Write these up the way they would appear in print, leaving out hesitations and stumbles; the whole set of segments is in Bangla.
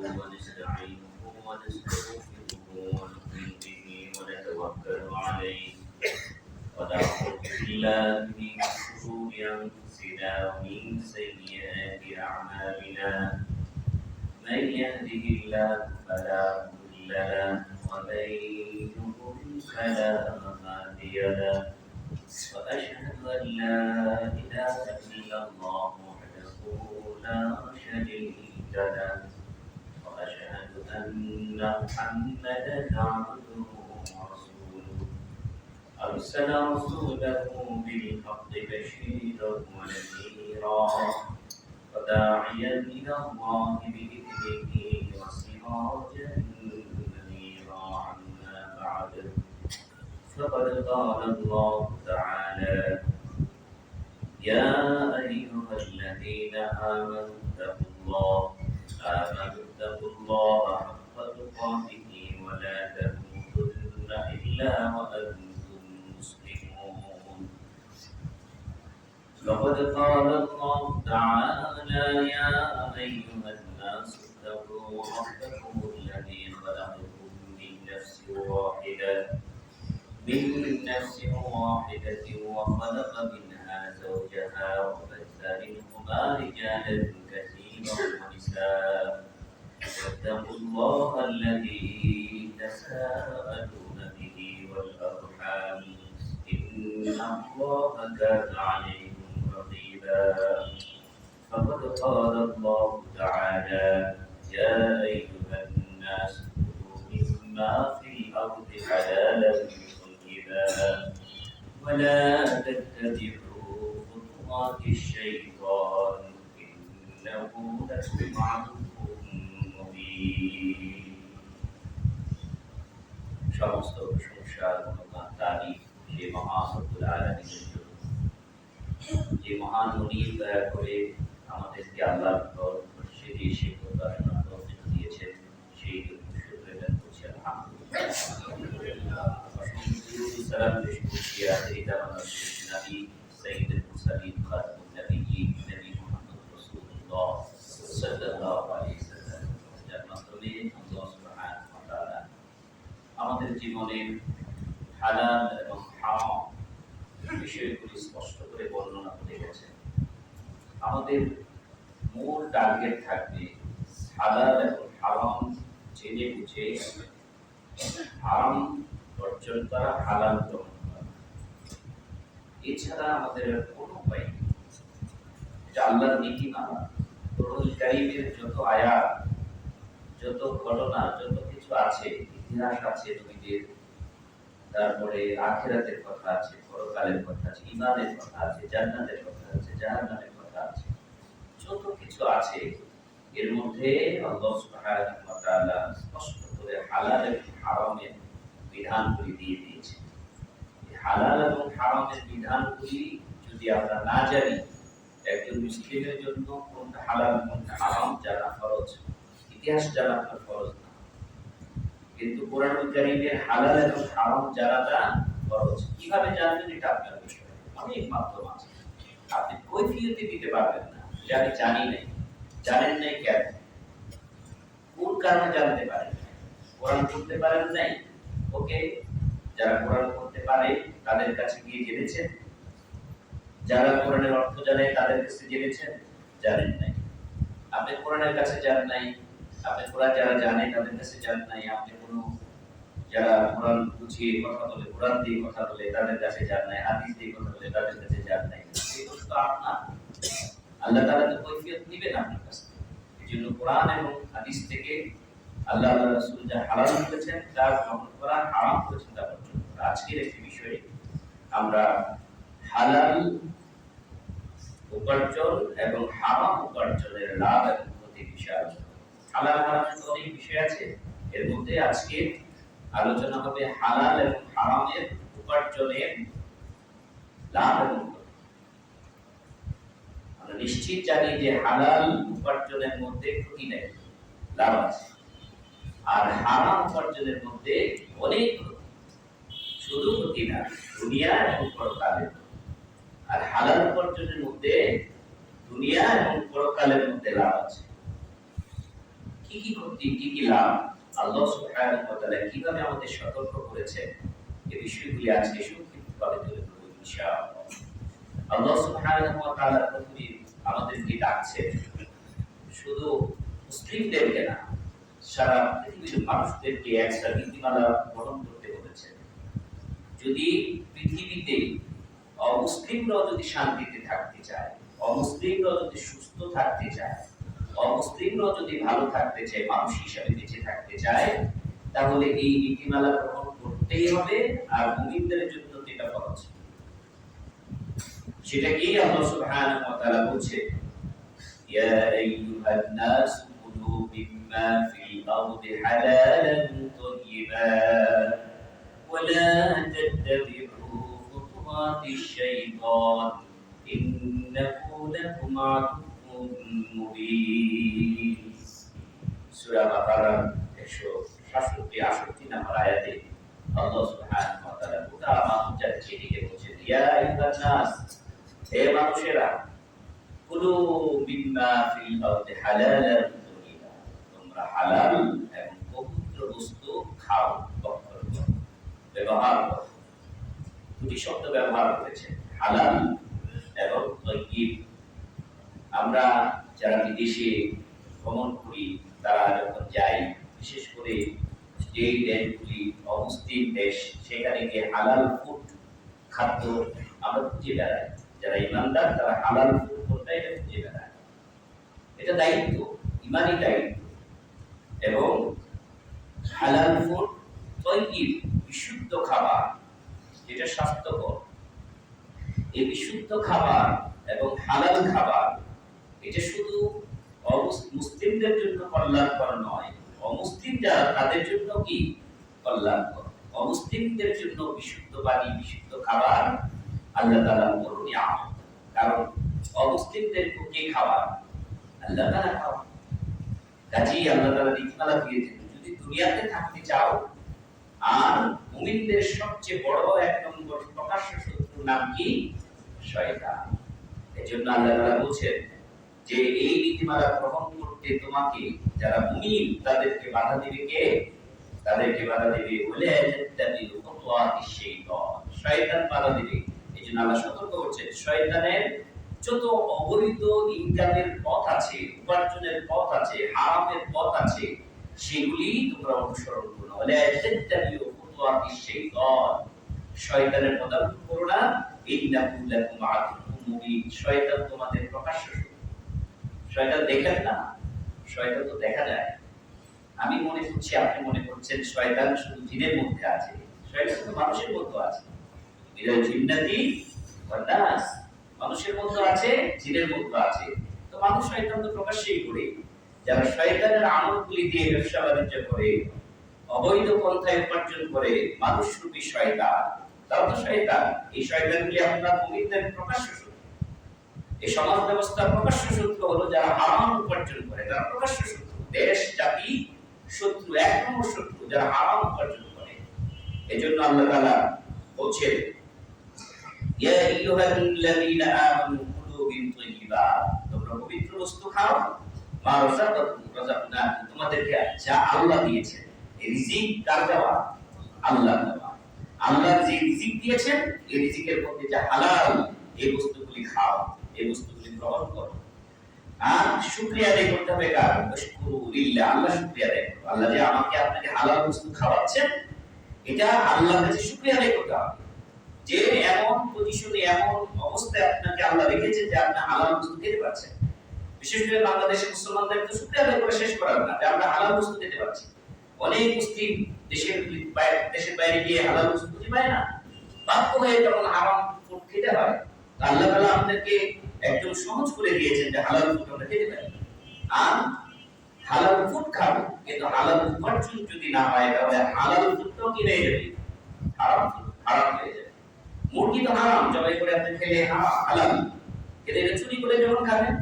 ونستعينه ونستغفره ونؤمن به ونتوكل عليه ونعوذ بالله من شرور أنفسنا ومن سيئات أعمالنا من يهده الله فلا مضل له ومن يضلل فلا هادي له وأشهد أن لا إله إلا الله وحده لا شريك له وأشهد أن محمدا عبده ورسوله أرسل رسوله بالحق بشيرا ونذيرا وداعيا إلى الله بإذنه وسراجا منيرا أما بعد فقد قال الله تعالى يا أيها الذين آمنوا اتقوا الله حق تقاته ولا تموتن إلا وأنتم مسلمون لقد قال الله تعالى يا أيها الناس اتقوا ربكم الذي خلقكم من نفس واحدة وخلق منها زوجها وبث منهما رجالا كثيرا ونساء واتقوا الله الذي تساءلون به والأرحام إن الله كان عليكم رقيبا فقد قال الله تعالى يا أيها الناس كلوا مما في الأرض حلالا ولا تتبعوا خطوات الشيطان إنه لكم عدو مبين সমস্ত প্রশংসা গুণগান তারিফ সেই মহান রব্বুল আলামিনের জন্য যে মহান মুনির দয়া করে আমাদেরকে আল্লাহর মসজিদে এসে পড়াশোনার তৌফিক দিয়েছেন সেই শুকরিয়া আদায় করছি আলহামদুলিল্লাহ سلام بشكر سيدنا النبي سيد المرسلين خاتم النبيين نبي محمد رسول الله صلى الله عليه وسلم যার মাধ্যমে আল্লাহ সুবহানাহু ওয়া তাআলা আমাদের জীবনের হালাল এবং হারাম বিষয়গুলি স্পষ্ট করে বর্ণনা করে গেছেন। আমাদের মূল টার্গেট থাকবে হালাল এবং হারাম জেনে বুঝে হারাম বর্জন করা, হালাল গ্রহণ করা। এছাড়া আমাদের কোনো উপায় নেই। এটা আল্লাহর নীতিমালা। কোরআন কারীমের যত আয়াত, যত ঘটনা, যত কিছু আছে, ইতিহাস আছে নবীদের, তারপরে আখিরাতের কথা আছে, পরকালের কথা আছে, ঈমানের কথা আছে, জান্নাতের কথা আছে, জাহান্নামের কথা আছে, যত কিছু আছে এর মধ্যে আল্লাহ সুবহানাহু ওয়া তাআলা স্পষ্ট করে হালাল এবং হারামের বিধানগুলি দিয়ে দিয়েছে। হালাল এবং হারামের বিধানগুলি যদি আমরা না জানি, একজন মুসলিমের জন্য কোনটা হালাল কোনটা হারাম জানা ফরজ, ইতিহাস জানা ফরজ না। কিন্তু কোরআন কারীমের হালাল এবং হারাম জানাটা ফরজ। কিভাবে জানবেন এটা আপনার বিষয়, অনেক মাধ্যম আছে। আপনি কৈফিয়তে দিতে পারবেন না যে আমি জানি নাই, জানেন নাই কেন, কোন কারণে জানতে পারেন, কোরআন পড়তে পারেন নাই, ওকে, যারা কোরআন পড়তে পারে তাদের কাছে গিয়ে জেনেছেন, যারা কোরআনের অর্থ জানে তাদের কাছে জেনেছেন, জানেন নাই। আপনি কোরআনের কাছে যান নাই, আপনি কোরআন যারা জানে তাদের কাছে যান নাই, আপনি কোনো যারা কোরআন বুঝিয়ে কথা বলে, কোরআন দিয়ে কথা বলে তাদের কাছে যান নাই, হাদিস দিয়ে কথা বলে তাদের কাছে যান নাই। এই তো আপনার আল্লাহ তাআলা তো কৈফিয়ত নেবেন আপনার কাছে। এজন্য কোরআন এবং হাদিস থেকে আল্লাহ আল্লাহ রাসূল যা হালাল করেছেন তা গ্রহণ করা, হারাম করেছেন তা বর্জন করা। আজকের একটি বিষয়ে আমরা হালাল উপার্জন এবং হারাম উপার্জনের লাভ এবং ক্ষতি বিষয়ে আলোচনা করব। হালাল হারামের তো অনেক বিষয় আছে, এর মধ্যে আজকে আলোচনা হবে হালাল এবং হারামের উপার্জনের লাভ এবং ক্ষতি। আমরা নিশ্চিত জানি যে হালাল উপার্জনের মধ্যে ক্ষতি নেই, লাভ আছে। আর হারাম উপার্জনের মধ্যে অনেক ক্ষতি, শুধু ক্ষতি না, দুনিয়া এবং পরকালে। আর হালাল উপার্জনের মধ্যে দুনিয়া এবং পরকালের মধ্যে লাভ আছে। কি কি লাভ আল্লাহ সুবহানাহু ওয়া তাআলা কিভাবে আমাদের সতর্ক করেছেন এই বিষয়গুলি আজকে সংক্ষিপ্তভাবে তুলে ধরব ইনশাআল্লাহ। আল্লাহ সুবহানাহু ওয়া তাআলা প্রথমে আমাদেরকে ডাকছেন শুধু মুসলিমদেরকে না, সারা পৃথিবীর মানুষদেরকে একটা নীতিমালা গ্রহণ করতে বলেছেন। যদি পৃথিবীতে অমুসলিমরাও যদি শান্তিতে থাকতে চায়, অমুসলিমরাও যদি সুস্থ থাকতে চায়, অমুসলিমরাও যদি ভালো থাকতে চায়, মানুষ হিসাবে বেঁচে থাকতে চায়, তাহলে এই নীতিমালা গ্রহণ করতেই হবে। আর মুমিনদের জন্য এটা ফরজ। সেটা কি আল্লাহ সুবহানাহু ওয়া তাআলা বলছে, ইয়া আইয়ুহান নাস কুলু মিম্মা ফিল আরদি হালালান তাইয়্যিবা ওয়া লা তাত্তাবি'ু খুতুওয়াতিশ শাইতান ইন্নাহু লাকুম আদুউম মুবিন। সূরা বাকারা 167-68 নম্বর আয়াতে আল্লাহ সুবহানাহু ওয়া তাআলা গোটা মানুষকে ডেকে বলছেন, ইয়া আইয়ুহান নাস, হে মানুষেরা, কুলু মিম্মা ফিল আরদি হালালান তাইয়্যিবা, তোমরা হালাল এবং পবিত্র বস্তু খাও, ভক্ষণ করো, ব্যবহার করো। দুটি শব্দ ব্যবহার করেছেন, হালাল এবং তাইয়্যিব। আমরা যারা বিদেশে ভ্রমণ করি, তারা যখন যাই, বিশেষ করে যে দেশগুলি অমুসলিম দেশ, সেখানে গিয়ে হালাল ফুড খাদ্য আমরা খুঁজে বেড়াই। যারা ইমানদার তারা হালাল ফুড কোনটা এটা খুঁজে বেড়ায়। এটা দায়িত্ব, ইমানি দায়িত্ব। এবং হালাল ফুড তাইয়্যিব, বিশুদ্ধ খাবার, যেটা স্বাস্থ্যকর। এই বিশুদ্ধ খাবার এবং হালাল খাবার এটা শুধু মুসলিমদের জন্য কল্যাণকর নয়, অমুসলিম যারা তাদের জন্য কি কল্যাণকর। অমুসলিমদের জন্য বিশুদ্ধ পানি, বিশুদ্ধ খাবার আল্লাহ তাআলার বড় নিয়ামত। কারণ অমুসলিমদের কে খাবার? আল্লাহ তাআলা খাওয়ান। কাজেই আল্লাহ তাআলা নীতিমালা দিয়েছেন, যদি দুনিয়াতে থাকতে চাও, আর মুমিনদের সবচেয়ে বড় এক নম্বর প্রকাশ্য শত্রুর নাম কি? শয়তান। এজন্য আল্লাহ তাআলা বলছেন যে এই নীতিমালা গ্রহণ করতে তোমাকে যারা মুমিন তাদেরকে বাধা দিবে কে? তাদেরকে বাধা দিবে বলে তাত্তাবিউ খুতুওয়াতিশ শাইতান, শয়তান বাধা দিবে। এজন্য আল্লাহ সতর্ক করছেন, শয়তানের যত অবৈধ ইনকামের পথ আছে, উপার্জনের পথ আছে, হারামের পথ আছে, সেগুলি তোমরা অনুসরণ করো। বলে তাত্তাবিউ খুতুওয়াতিশ শাইতান, শয়তানের পদার্থ করো না। ইন্নাহু লাকুম আদুউম মুবিন, শয়তান তোমাদের প্রকাশ্য শত্রু। শয়তান দেখেন না, শয়তান তো দেখা যায়। আমি মনে করছি, আপনি মনে করছেন শয়তান শুধু জিনের মধ্যে আছে। শয়তান তো মানুষের মধ্যে আছে। মিনাল জিন্নাতি ওয়ান নাস, মানুষের মধ্যে আছে, জিনের মধ্যে আছে। তো মানুষ শয়তান তো প্রকাশ্যেই করে। যারা শয়তানের আমলগুলি দিয়ে ব্যবসা বাণিজ্য করে, অবৈধ পন্থায় উপার্জন করে, মানুষ রূপী শয়তান, তাও তো শয়তান। এই শয়তানগুলি আপনার মুমিনদের প্রকাশ্য শত্রু। এই সমাজ ব্যবস্থার প্রকাশ্য শত্রু হলো যারা হারাম উপার্জন করে, যারা প্রকাশ্য শত্রু। দেশ জাতি শত্রু, এক নম্বর শত্রু যারা হারাম উপার্জন করে। এজন্য আল্লাহ তাআলা বলছেন, ইয়া আইয়ুহাল্লাযীনা আমানু কুলু মিন তাইয়্যিবাত, তোমরা পবিত্র বস্তু খাও, মা রাযাকনাকুম, তোমাদেরকে যা আল্লাহ দিয়েছেন। এই রিজিক কার দেওয়া? আল্লাহ দেওয়া। আল্লাহ যে রিজিক দিয়েছেন, এই রিজিকের মধ্যে যা হালাল, এই বস্তুগুলি খাও, এই বস্তুগুলি গ্রহণ করো। আর শুকরিয়া আদায় করতে হবে কার? আশকুরু লিল্লাহ, আল্লাহ শুকরিয়া আদায় করো। আল্লাহ যে আমাকে আপনাকে হালাল বস্তু খাওয়াচ্ছেন, এটা আল্লাহর কাছে শুকরিয়া আদায় করতে হবে। যে এমন পজিশনে, এমন অবস্থায় আপনাকে আল্লাহ রেখেছেন যে আপনি হালাল বস্তু খেতে পারছেন। বিশেষ করে বাংলাদেশের মুসলমানদের তো শুকরিয়া আদায় করে শেষ করার না যে আমরা হালাল বস্তু খেতে পারছি। অনেক মুসলিম দেশের বাইরে গিয়ে হালাল বস্তু খুঁজে পায় না, বাধ্য হয়ে তখন হারাম ফুড খেতে হয়। আল্লাহ তাআলা আমাদেরকে একদম সহজ করে দিয়েছেন যে হালাল ফুড আমরা খেতে পারি। আর হালাল ফুড খাবো, কিন্তু হালাল উপার্জন যদি না হয়, তাহলে হালাল ফুডটাও কি হয়ে যাবে? হারাম হয়ে যাবে। মুরগি তো হারাম, জবাই করে আপনি খেলে হালাল, কিন্তু এটা চুরি করে যখন খাবেন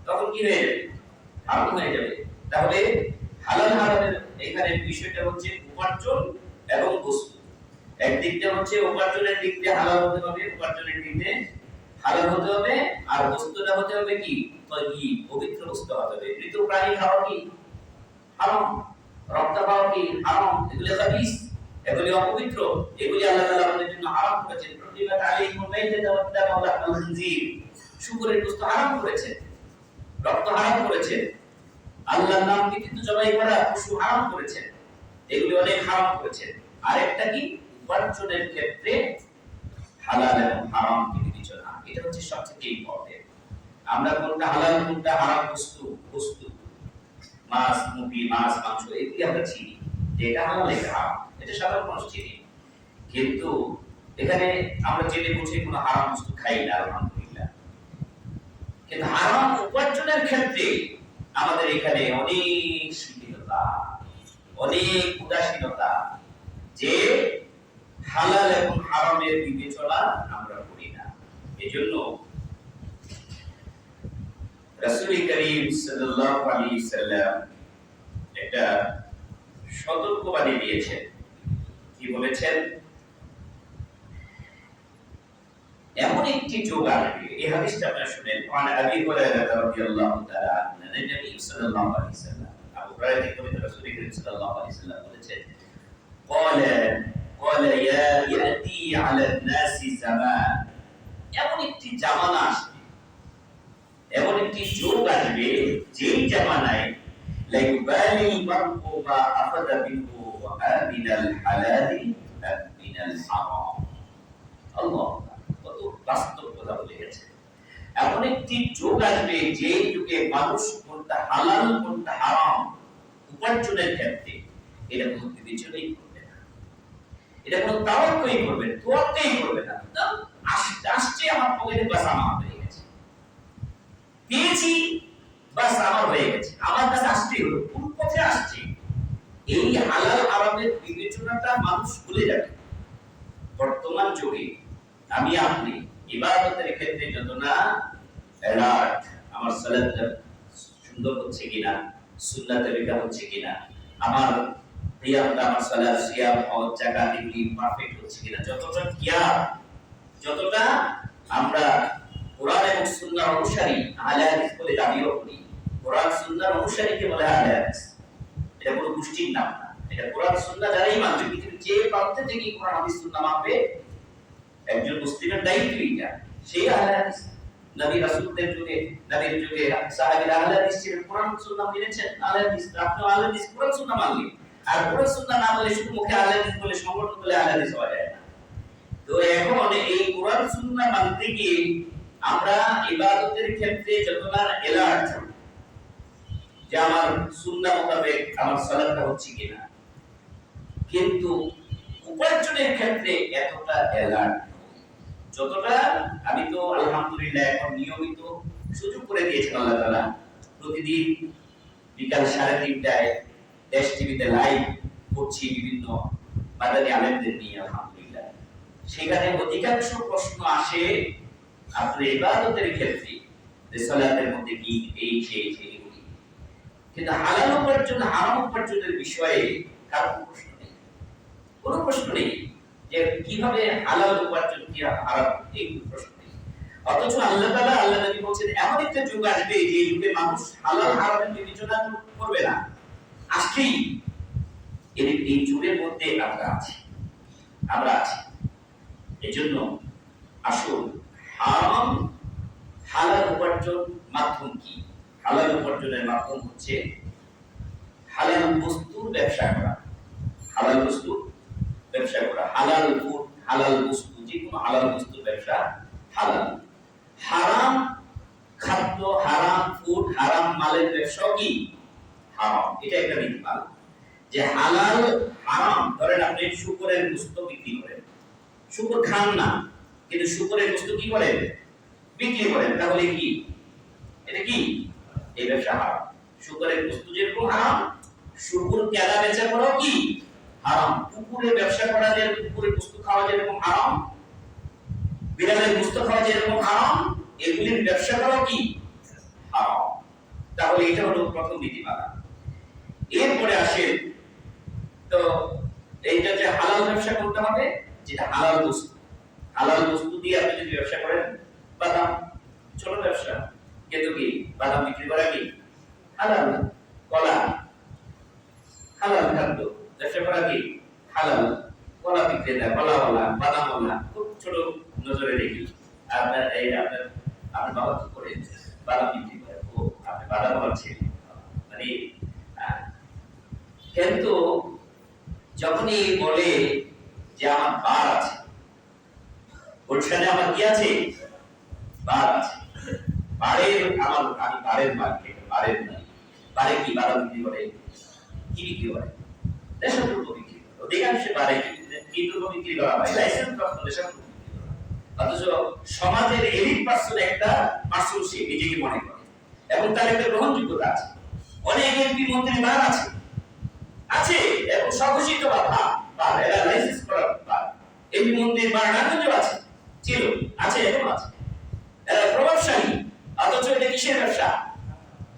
তখন কি হয়ে যাবে? হারাম হয়ে যাবে। তাহলে হালাল হারামের এখানে বিষয়টা হচ্ছে উপার্জন এবং বস্তু। একদিকটা হচ্ছে উপার্জনের দিক দিয়ে হালাল হতে হবে, উপার্জনের দিক দিয়ে হালাল হতে হবে, আর বস্তুটা হতে হবে কি? তাইয়্যিব, পবিত্র বস্তু হতে হবে। মৃত প্রাণী খাওয়া কি হারাম, রক্ত পাওয়া কি হারাম, এগুলি খাবিস, এগুলি অপবিত্র, এগুলি আল্লাহ তাআলা আমাদের জন্য হারাম করেছেন। প্রতিবাদ আলাইহিম মাইতাতা ওয়া দামা ওয়া লাহমাল খিনজির, শুকরের গোশত হারাম করেছেন, রক্ত হারাম করেছেন, আল্লাহর নামকে কিন্তু জবাই করা পশু হারাম করেছেন, এগুলি অনেক হারাম করেছেন। আরেকটা কি, উপার্জনের ক্ষেত্রে হালাল এবং হারাম কি বিবেচনা, এটা হচ্ছে সবথেকে ইম্পর্টেন্ট। আমরা কোনটা হালাল কোনটা হারাম বস্তু মাছ, মুরগি, মাছ, মাংস এগুলি আমরা চিনি, যেটা হালাল এটা হারাম, এটা সাধারণ মানুষ চিনি। কিন্তু এখানে আমরা জেনে বুঝে কোনো হারাম বস্তু খাই না আলহামদুলিল্লাহ। কিন্তু হারাম উপার্জনের ক্ষেত্রে আমাদের এখানে অনেক শিথিলতা, অনেক উদাসীনতা, যে হালাল এবং হারামের বিবেচনা আমরা করি না। এজন্য রাসূল করিম সাল্লাল্লাহু আলাইহি সাল্লাম একটা সতর্কবাণী দিয়েছেন। কি বলেছেন? এমন একটি যুগ আসবে, এই হাদিসটা আপনারা শুনেন, ওয়ান আবি হুরায়রা রাদিয়াল্লাহু তাআলা আনহু, নবী সাল্লাল্লাহু আলাইহি সাল্লাম, আবু হুরায়রা থেকে রাসূল করিম সাল্লাল্লাহু আলাইহি সাল্লাম বলেছেন, ক্বালা ইয়াতি আলা নাসি জামান, এমন একটি জামানা আসবে, এমন একটি যুগ আসবে, যেই জামানায় লা ইউবালি মারউ মা আখাযা বিহু ওয়া আমিনাল হালালি মিনাল হারাম। আল্লাহ কত বাস্তব কথা বলে গেছে। এমন একটি যুগ আসবে, যে যুগে মানুষ কোনটা হালাল কোনটা হারাম উপার্জনের ক্ষেত্রে এটা কোনো বিবেচনাই করবে না, এটা কোনো তাওয়াক্কুই করবে না, তোয়াক্কুই করবে না। আসছে আমার পকেটে, বাস আমার হয়ে গেছে, পেয়েছি বাস আমার হয়ে গেছে, আমার কাছে আসতেই হলো, কোন পথে আসছে, এই হালাল হারামের বিবেচনাটা মানুষ ভুলে যাবে। বর্তমান যুগে আমি আপনি ইবাদতের ক্ষেত্রে যত না অ্যালার্ট, আমার সালাত সুন্দর হচ্ছে কিনা, সুন্নাত তরিকা হচ্ছে কিনা, আমার রিয়াদা, আমার সালাত সিয়াম হজ যাকাত এগুলি পারফেক্ট হচ্ছে কিনা, যতটা কিয়াম, যতটা আমরা কোরআন এবং সুন্নাহর অনুসারী আহলে হাদিস বলে দাবিও করি, কোরআন সুন্নাহর অনুসারীকে বলে আহলে হাদিস, এটা কোনো গোষ্ঠীর নাম না, এটা কোরআন সুন্নাহ যারাই মানবে, পৃথিবীর যে প্রান্তে থেকে কোরআন হাদিস সুন্নাহ মানবে, একজন মুসলিমের দায়িত্ব এটা, সেই আহলে হাদিস। নবী রাসূলদের যুগে, নবীর যুগে সাহাবীরা আহলে হাদিস ছিলেন, কোরআন সুন্নাহ মেনেছেন, আহলে হাদিস। আপনি আহলে হাদিস কোরআন সুন্নাহ মানলেন, আর কোরআন সুন্নাহ না মানলে শুধু মুখে আহলে হাদিস বলে সংগঠন বলে আহলে হাদিস হওয়া যায় না। তো এখন এই কোরআন সুন্নাহ মানতে গিয়ে আমরা ইবাদতের ক্ষেত্রে যতটা অ্যালার্ট, যে আমার সুন্নাহ মোতাবেক আমার সালাতটা হচ্ছে কিনা, কিন্তু উপার্জনের ক্ষেত্রে এতটা অ্যালার্ট যতটা। আমি তো আলহামদুলিল্লাহ এখন নিয়মিত সুযোগ করে দিয়েছেন আল্লাহ তাআলা, প্রতিদিন বিকাল 3:30টায় দেশ টিভিতে লাইভ করছি বিভিন্ন মাদানী আলেমদের নিয়ে, আলহামদুলিল্লাহ। সেখানে অধিকাংশ প্রশ্ন আসে আপনার ইবাদতের ক্ষেত্রে, যে সালাতের মধ্যে কি এই সেই এগুলি, কিন্তু হালাল উপার্জন হারাম উপার্জনের বিষয়ে কারো প্রশ্ন নেই, কোনো প্রশ্ন নেই, যে কিভাবে হালাল উপার্জন কি হারাম, এই প্রশ্ন নেই। অথচ আল্লাহ তাআলা, আল্লাহ নবী বলেন, এমন একটা যুগ আসবে, যে যুগে মানুষ হালাল হারামের বিবেচনা করবে না, আসছেই। এই যুগের মধ্যে আমরা আছি। এজন্য আসুন, হারাম হালাল উপার্জন মাধ্যম কি? হালাল উপার্জনের মাধ্যম হচ্ছে হালাল বস্তুর ব্যবসা করা, হালাল বস্তুর ব্যবসা করা, হালাল ফুড, হালাল বস্তু, যে কোনো হালাল বস্তুর ব্যবসা হালাল। হারাম খাদ্য, হারাম ফুড, হারাম মালের ব্যবসা কি হারাম। এটা একটা নীতিমালা, যে হালাল হারাম। ধরেন আপনি শুকরের গোশত বিক্রি করেন, শুকর খান না, কিন্তু শুকরের গোশত কি করেন, বিক্রি করেন, তাহলে কি এটা কি? এই ব্যবসা হারাম। শুকরের গোশত যেরকম হারাম, শুকর কেনা বেচা করাও কি হারাম। কুকুরের ব্যবসা করা, যে কুকুরের গোশত খাওয়া যেরকম হারাম, বিড়ালের গোশত খাওয়া যেরকম হারাম, এগুলির ব্যবসা করাও কি হারাম। তাহলে এটা হলো প্রথম নীতিমালা। এরপরে আসেন, তো এইটা যে হালাল ব্যবসা করতে হবে, যেটা হালাল বস্তু, হালাল বস্তু দিয়ে আপনি যদি ব্যবসা করেন, বাদাম, ছোট ব্যবসা, কিন্তু কি বাদাম বিক্রি করা কি হালাল, কলা, নজরে রেখে আপনার আপনার বাবা কি করে বাদাম বিক্রি করে, ও আপনি বাদাম বানাচ্ছেন মানে কিন্তু যখনই বলে যে আমার বার আছে, গুলশানে আমার কি আছে, বার আছে, বাড়ের আমি বাড়ের মার্কেট, বাড়ের নাই, বাড়ে কি বাদাম বিক্রি করে, কি বিক্রি করে, দেশাদ্রব্য বিক্রি করে, অধিকাংশ বাড়ে কি দ্রব্য বিক্রি করা হয়, লাইসেন্স প্রাপ্ত দেশাদ্রব্য বিক্রি করা হয়। অথচ সমাজের এলিট পার্সন একটা পার্সন সে নিজেকে মনে করে এবং তার একটা গ্রহণযোগ্যতা আছে। অনেক এমপি মন্ত্রী বার আছে আছে এবং স্বঘোষিত বা এরা লাইসেন্স করা বা এমপি মন্ত্রীর বার নাগরিক আছে, ছিল, আছে, এখন আছে, এরা প্রভাবশালী। অথচ এটা কিসের ব্যবসা,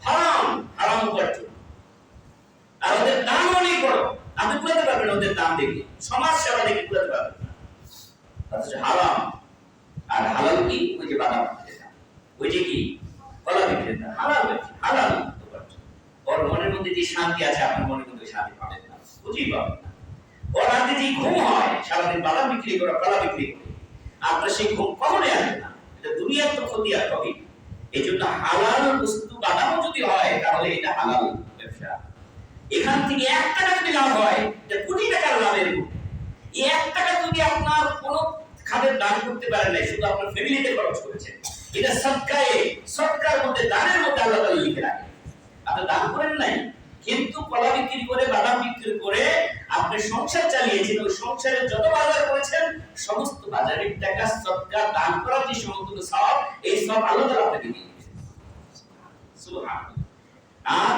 হারাম, হারাম উপার্জন। আর ওদের দাম অনেক বড়, আপনি কুলাতে পারবেন ওদের দাম দেখে, সমাজ সেবা দেখে কুলাতে পারবেন না। অথচ হারাম। আর হালাল কি, ওই যে বাদাম বিক্রেতা, ওই যে কি কলা বিক্রেতা, হালাল ব্যবসা, হালাল উপার্জন। ওর মনের মধ্যে যে শান্তি আছে আপনার মনের মধ্যে শান্তি পাবেন না, বুঝেই পাবেন না। ওর রাতে যে ঘুম হয় সারাদিন বাদাম বিক্রি করে, কলা বিক্রি করে, আপনার সেই ঘুম কখনোই আসবে না। এটা দুনিয়ার তো ক্ষতি আর হবে। এই জন্য হালাল বস্তু বাদামও যদি হয় তাহলে এটা হালাল ব্যবসা। এখান থেকে 1 টাকা যদি লাভ হয় এটা কোটি টাকার লাভের গুণ। এই 1 টাকা যদি আপনার কোনো খাদের দান করতে পারেন না, শুধু আপনার ফ্যামিলিতে খরচ করেছেন, এটা সদকায়ে, সদকার মধ্যে দানের মধ্যে আল্লাহ তাআলা লিখে রাখে। আপনি দান করেন নাই, কিন্তু কলা বিক্রি করে বাদাম বিক্রি করে আপনি সংসার চালিয়েছেন, ওই সংসারে যত বাজার করেছেন সমস্ত বাজারের টাকা সদকা দান করার যে সমস্ত সওয়াব, এই সব আল্লাহ তাআলা আপনাকে দিয়ে দিয়েছেন। সুবহানাল্লাহ। আর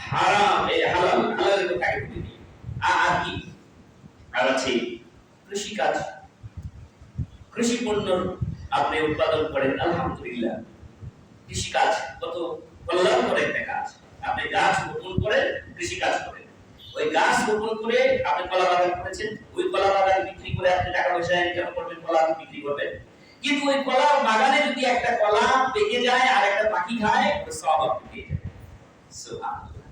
হারাম, এই হালাল, হালালের কথাকে বলে দিই। আর কি, আর আছে কৃষি কাজ, কৃষি পণ্য আপনি উৎপাদন করেন, আলহামদুলিল্লাহ। কৃষি কাজ কত কল্যাণকর একটা কাজ। আপনি গাছ রোপণ করেন, কৃষি কাজ করেন, ওই গাছ রোপণ করে আপনি কলা বাগান করেছেন, ওই কলা বাগান বিক্রি করে আপনি টাকা পয়সা ইনকাম করবেন, কলা বিক্রি করবেন। কিন্তু ওই কলা বাগানে যদি একটা কলা পেকে যায় আর একটা পাখি খায়, ওই সওয়াব আপনি পেয়ে যাবেন। সুবহানাল্লাহ।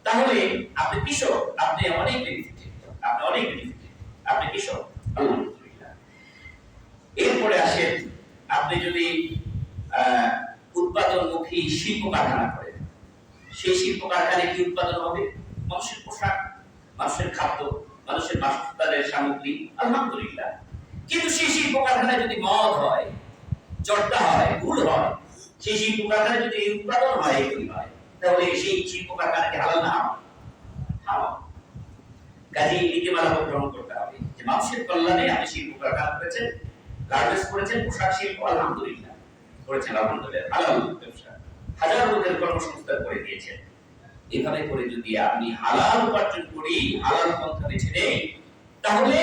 তাহলে আপনি কৃষক, আপনি অনেক বেনিফিটেড, আপনি অনেক বেনিফিটেড, আপনি কৃষক, আলহামদুলিল্লাহ। এরপরে আসেন, আপনি যদি উৎপাদনমুখী শিল্প কারখানা করেন, সেই শিল্প কারখানায় কি উৎপাদন হবে, মানুষের পোশাক, মানুষের খাদ্য, মানুষের বাসস্থানের সামগ্রী, আলহামদুলিল্লাহ। কিন্তু সেই শিল্প কারখানায় যদি মদ হয়, জর্দা হয়, গুল হয়, সেই শিল্প কারখানায় যদি উৎপাদন হয়, এগুলি হয়, তাহলে সেই শিল্প কারখানাকে হালাল না হারাম। কাজেই নীতিমালা গ্রহণ করতে হবে যে মানুষের কল্যাণে আপনি শিল্প কারখানা করেছেন, গার্মেন্টস করেছেন, পোশাক শিল্প, আলহামদুলিল্লাহ করেছেন, আলহামদুলিল্লাহ, হালাল ব্যবসা, হাজার লোকের কর্মসংস্থান করে দিয়েছেন। এভাবে করে যদি আপনি হালাল উপার্জন করি, হালাল পন্থা বেছে নেই, তাহলে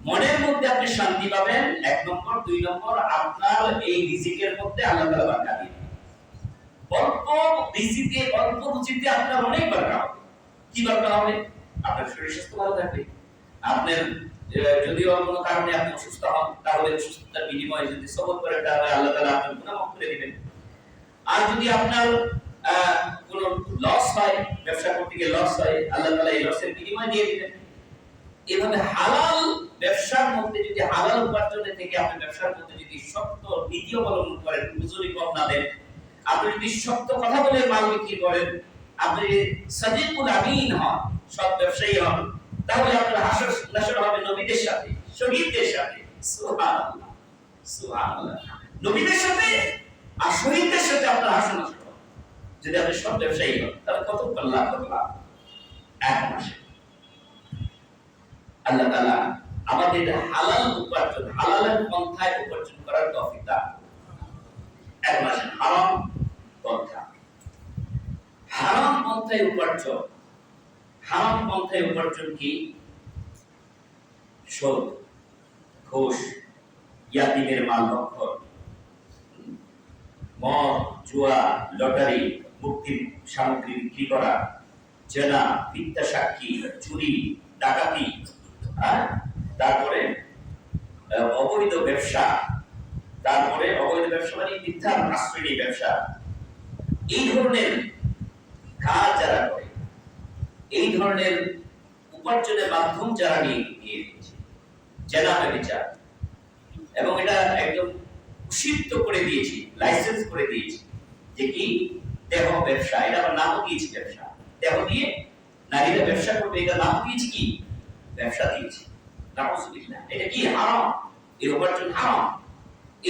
মনের মধ্যে আপনি শান্তি পাবেন, 1 নম্বর। 2 নম্বর, আপনার এই রিজিকের মধ্যে আল্লাহ তাআলা বারাকা দিবেন। অল্প রিজিকে, অল্প রুচিতে আপনার অনেক বারাকা হবে। কি বারাকা হবে? আপনার শরীর স্বাস্থ্য ভালো থাকবে। আপনার যদিও কোনো কারণে আপনি অসুস্থ হন, তাহলে অসুস্থতার বিনিময়ে যদি সবর করেন তাহলে আল্লাহ তাআলা আপনার গুনাহ মাফ করে দিবেন। আর যদি আপনার কোন লস হয়, ব্যবসা করতে গিয়ে লস হয়, আল্লাহ তাআলা এই লসের বিনিময় দিয়ে দিবেন। এভাবে হালাল ব্যবসার মধ্যে যদি, হালাল উপার্জনের থেকে আপনি ব্যবসার মধ্যে যদি শক্ত নীতি অবলম্বন করেন, মজুরি কম না দেন, আপনি যদি শক্ত কথা বলে মাল বিক্রি করেন, আপনি সাদিকুল আমিন হন, সৎ ব্যবসায়ী হন, তাহলে আপনার হাসর নাসর হবে নবীদের সাথে, শহীদদের সাথে। সুবহানাল্লাহ, সুবহানাল্লাহ। নবীদের সাথে আর শহীদদের সাথে আপনার হাসর নাসর হবে যদি আপনি সৎ ব্যবসায়ী হন, তাহলে কত কল্যাণ, কত লাভ। এখন আসে আল্লাহ তাআলা আমাদের হালাল উপার্জন, হালালের পন্থায় উপার্জন করার তৌফিক দান। এখন আসেন হারাম পন্থা। হারাম পন্থায় উপার্জন, হারাম পন্থায় উপার্জন কি? সুদ, ঘুষ, ইয়াতিমের মাল ভক্ষণ, মদ, জুয়া, লটারি, মুক্তির সামগ্রী বিক্রি করা, জেনা, মিথ্যা সাক্ষী, চুরি, ডাকাতি, তারপরে অবৈধ ব্যবসা, তারপরে অবৈধ ব্যবসা মানে মিথ্যার আশ্রয় নিয়ে ব্যবসা। এই ধরনের কাজ যারা করে, এই ধরনের উপার্জনের মাধ্যম যারা নিয়ে নিয়েছে, জেনা, ব্যভিচার, এবং এটা একদম নিষিদ্ধ করে দিয়েছি, লাইসেন্স করে দিয়েছি যে কি দেহ ব্যবসা, এটা আমার নামও দিয়েছি ব্যবসা। দেহ দিয়ে নারীরা ব্যবসা করবে, এটা নাম দিয়েছি কি ব্যবসা দিয়েছি। নাউযুবিল্লাহ, এটা কি হারাম, এর উপার্জন হারাম।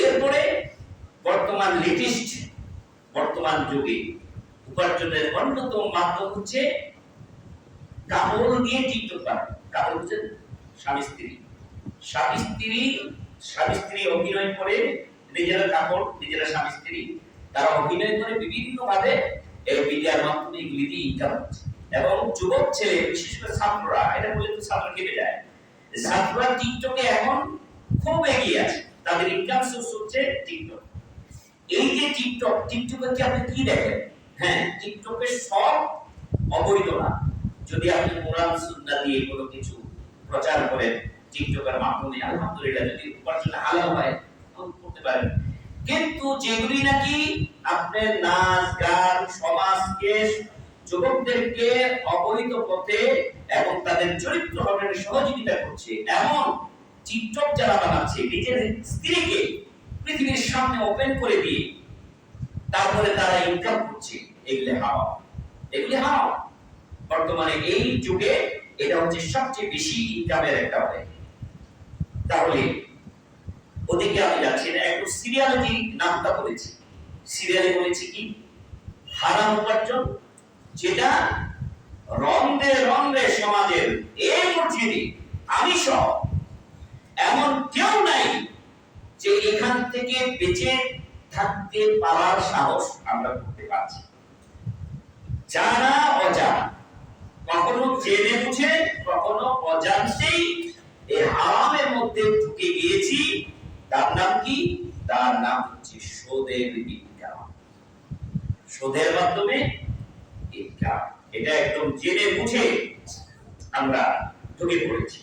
এরপরে বর্তমান লেটেস্ট বর্তমান যুগে উপার্জনের অন্যতম মাধ্যম হচ্ছে কাপড় দিয়ে টিকটক বানানো। কাপড় হচ্ছে স্বামী স্ত্রী, স্বামী স্ত্রী স্বামী স্ত্রী অভিনয় করে, নিজেরা কাপড় নিজেরা স্বামী স্ত্রী তারা অভিনয় করে বিভিন্ন ভাবে এই মিডিয়ার মাধ্যমে এগুলি দিয়ে ইনকাম হচ্ছে। এবং যুবক ছেলে বিশেষ করে ছাত্ররা, এটা বলে তো ছাত্র কেটে যায়, ছাত্ররা টিকটকে এখন খুব এগিয়ে আছে, তাদের ইনকাম সোর্স হচ্ছে টিকটক। এই যে টিকটকে কি আপনি কি দেখেন? হ্যাঁ, টিকটকে সব অবৈধ না। যদি আপনি কোরআন সুন্নাহ দিয়ে কোনো কিছু প্রচার করেন টিকটকের মাধ্যমে, আলহামদুলিল্লাহ, যদি উপার্জন হালাল হয় তখন করতে পারেন। কিন্তু যেগুলি নাকি আপনার নাচ গান সমাজকে, যুবকদেরকে অবৈধ পথে এবং তাদের চরিত্র হরণের সহযোগিতা করছে, এমন টিকটক যারা বানাচ্ছে নিজের স্ত্রীকে পৃথিবীর সামনে ওপেন করে দিয়ে তারপরে তারা ইনকাম করছে, এগুলি হারাম, এগুলি হারাম। বর্তমানে এই যুগে এটা হচ্ছে সবচেয়ে বেশি ইনকামের একটা ওয়ে। তাহলে ওদিকে আমি যাচ্ছি না, একটু সিরিয়ালে নামটা বলেছি। সিরিয়ালে বলেছি কি হারাম উপার্জন, যেটা রন্ধে রন্ধে সমাজের এই মসজিদে আমি সহ এমন কেউ নাই যে এখান থেকে বেঁচে থাকতে পারার সাহস আমরা করতে পারছি। জানা অজানা, কখনো জেনে বুঝে কখনো অজান্তেই এই হারামের মধ্যে ঢুকে গিয়েছি। তার নাম কি? তার নাম হচ্ছে সুদের ইনকাম। সুদের মাধ্যমে ইনকাম, এটা একদম জেনে বুঝে আমরা ঢুকে পড়েছি।